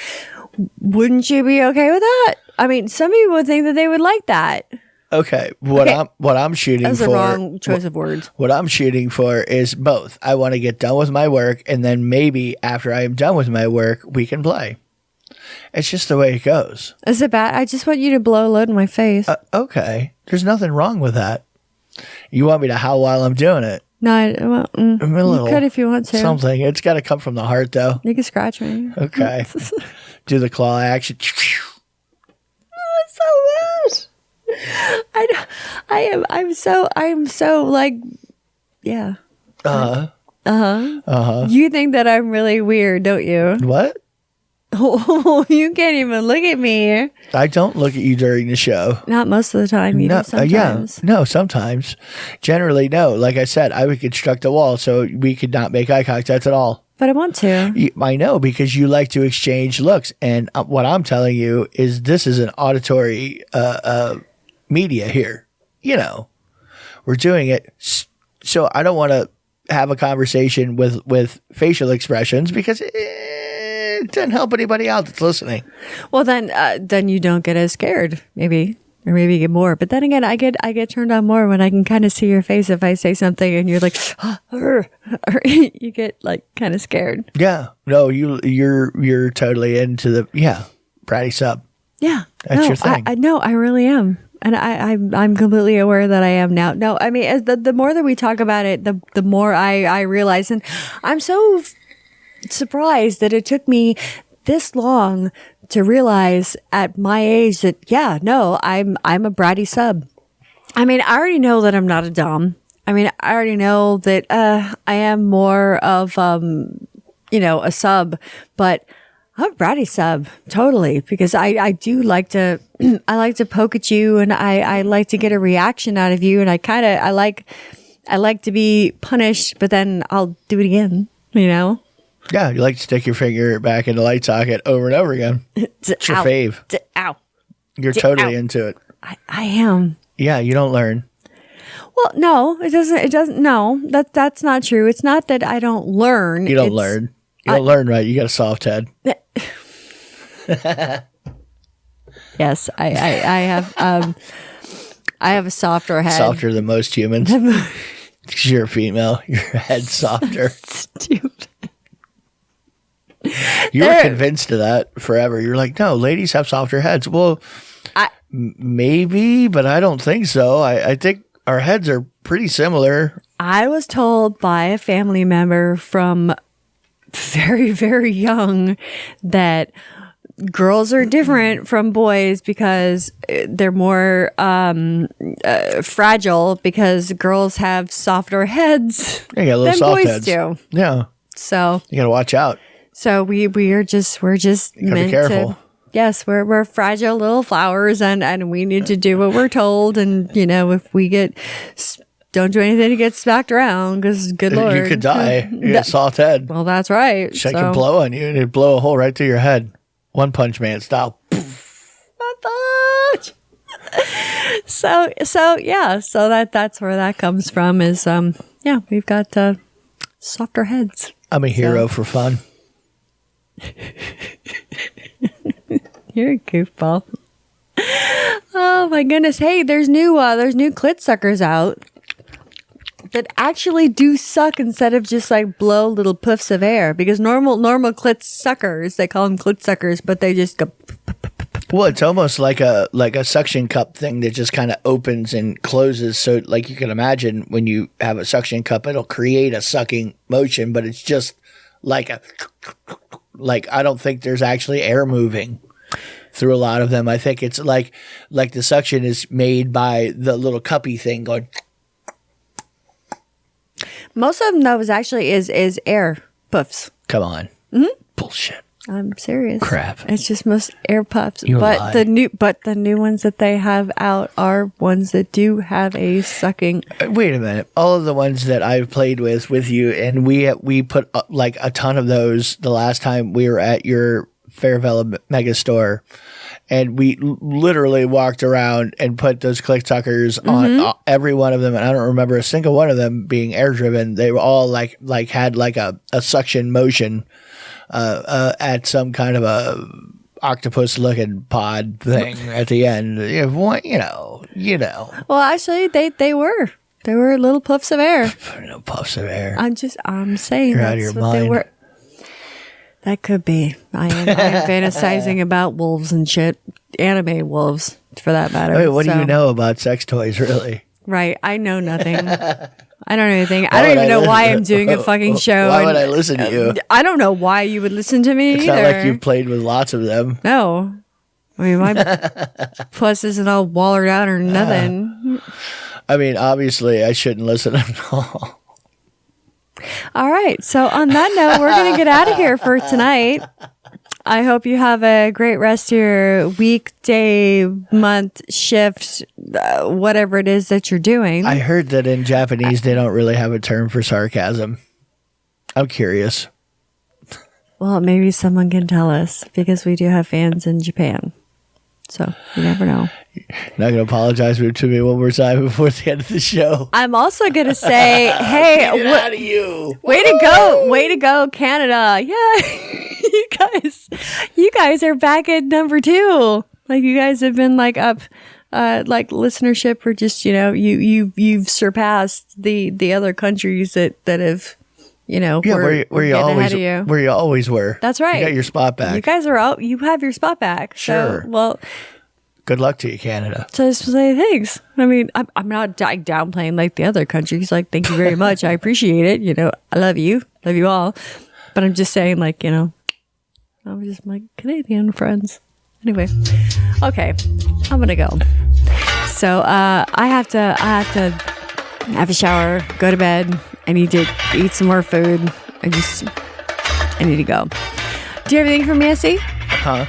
Wouldn't you be okay with that? I mean, some people would think that they would like that. Okay, what I'm shooting That was for. the wrong choice of words. What I'm shooting for is both. I want to get done with my work, and then maybe after I am done with my work, we can play. It's just the way it goes. Is it bad? I just want you to blow a load in my face. Okay, there's nothing wrong with that. You want me to howl while I'm doing it? No, I'm a little, you could if you want to. Something. It's got to come from the heart, though. You can scratch me. Okay. Do the claw action. So bad. I'm so like, yeah. You think that I'm really weird, don't you? What? Oh, you can't even look at me. I don't look at you during the show. Not most of the time. You do sometimes. No, sometimes. Generally, no. Like I said, I would construct a wall so we could not make eye contact at all. But I want to. I know, because you like to exchange looks. And what I'm telling you is this is an auditory media here. You know, we're doing it. So I don't want to have a conversation with facial expressions because it doesn't help anybody out that's listening. Well, then you don't get as scared, maybe. Or maybe you get more. But then again, I get turned on more when I can kind of see your face if I say something and you're like, or you get like kind of scared. Yeah. No, you're totally into the Braty Sub. Yeah. That's your thing. I really am. And I'm completely aware that I am now. No, I mean, as the more that we talk about it, the more I realize, and I'm so surprised that it took me this long to realize at my age that, I'm a Braty Sub. I mean, I already know that I'm not a dom. I mean, I already know that I am more of, a sub, but I'm a Braty Sub, totally, because I do like to, I like to poke at you and I like to get a reaction out of you, and I like to be punished, but then I'll do it again, you know? Yeah, you like to stick your finger back in the light socket over and over again. It's your fave. Ow. You're totally into it. I am. Yeah, you don't learn. Well, no, it doesn't. No, that's not true. It's not that I don't learn. You don't learn. You don't learn, right? You got a soft head. Yes, I have. I have a softer head. Softer than most humans. Because you're a female. Your head's softer. Stupid. You were convinced of that forever. You're like, no, ladies have softer heads. Well, maybe, but I don't think so. I think our heads are pretty similar. I was told by a family member from very, very young that girls are different from boys because they're more fragile, because girls have softer heads You got a little than soft boys heads. do. Yeah. So You got to watch out. So we're just You gotta be careful. to. Yes, we're fragile little flowers, and we need to do what we're told. And if we don't do anything to get smacked around, because good Lord, You could die. You got a soft head. Well, that's right. She can blow on you and it'd blow a hole right through your head. One Punch Man style. So that's where that comes from. Is we've got softer heads. I'm a hero for fun. You're a goofball. Oh my goodness! Hey, there's new clit suckers out that actually do suck instead of just like blow little puffs of air. Because normal clit suckers, they call them clit suckers, but they just go. Well, it's almost like a suction cup thing that just kind of opens and closes. So, like you can imagine, when you have a suction cup, it'll create a sucking motion, but it's just like I don't think there's actually air moving through a lot of them. I think it's like the suction is made by the little cuppy thing going. Most of them, though, is air puffs. Come on, bullshit. I'm serious. Crap. It's just most air puffs. You but lie. the new ones that they have out are ones that do have a sucking. Wait a minute. All of the ones that I've played with you, and we put like a ton of those the last time we were at your Fairvilla mega store, And we literally walked around and put those Clit Suckers on every one of them. And I don't remember a single one of them being air driven. They were all like had like a suction motion at some kind of a octopus looking pod thing at the end. You know. Well, actually, they were. They were little puffs of air. No puffs of air. I'm saying You're that's out of your what mind. they were. That could be. I am fantasizing about wolves and shit. Anime wolves, for that matter. I mean, what do you know about sex toys, really? Right. I know nothing. I don't know anything. I don't even know why I'm doing a fucking show. Why would I listen to you? I don't know why you would listen to me It's either. not like you've played with lots of them. No. I mean, my puss isn't all wallered out or nothing. I mean, obviously, I shouldn't listen at all. All right. So on that note, we're going to get out of here for tonight. I hope you have a great rest of your weekday, month, shift, whatever it is that you're doing. I heard that in Japanese, they don't really have a term for sarcasm. I'm curious. Well, maybe someone can tell us because we do have fans in Japan. So you never know. Not going to apologize to me one more time before the end of the show. I'm also going to say, hey, Get out of you. way to go, Canada. Yeah. you guys are back at number 2. Like you guys have been like up, like listenership or just, you've surpassed the other countries that have, where you always were. That's right. You got your spot back. You guys are out. You have your spot back. Sure. So, well, good luck to you, Canada. so just say thanks. I mean, I'm not downplaying like the other countries. Like, thank you very much. I appreciate it. I love you all. But I'm just saying, like, I'm just my Canadian friends. Anyway, okay, I'm gonna go. So I have to have a shower, go to bed. I need to eat some more food. I need to go. Do you have anything for me, Essie? Huh?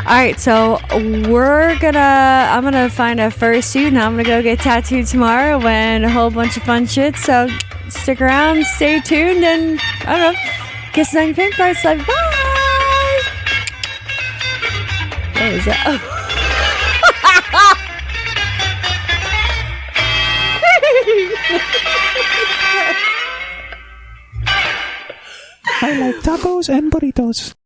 All right, so I'm gonna find a fursuit and I'm gonna go get tattooed tomorrow and a whole bunch of fun shit. So stick around, stay tuned, and I don't know, kisses on your pink parts. Love you. Bye. What was that? I like tacos and burritos.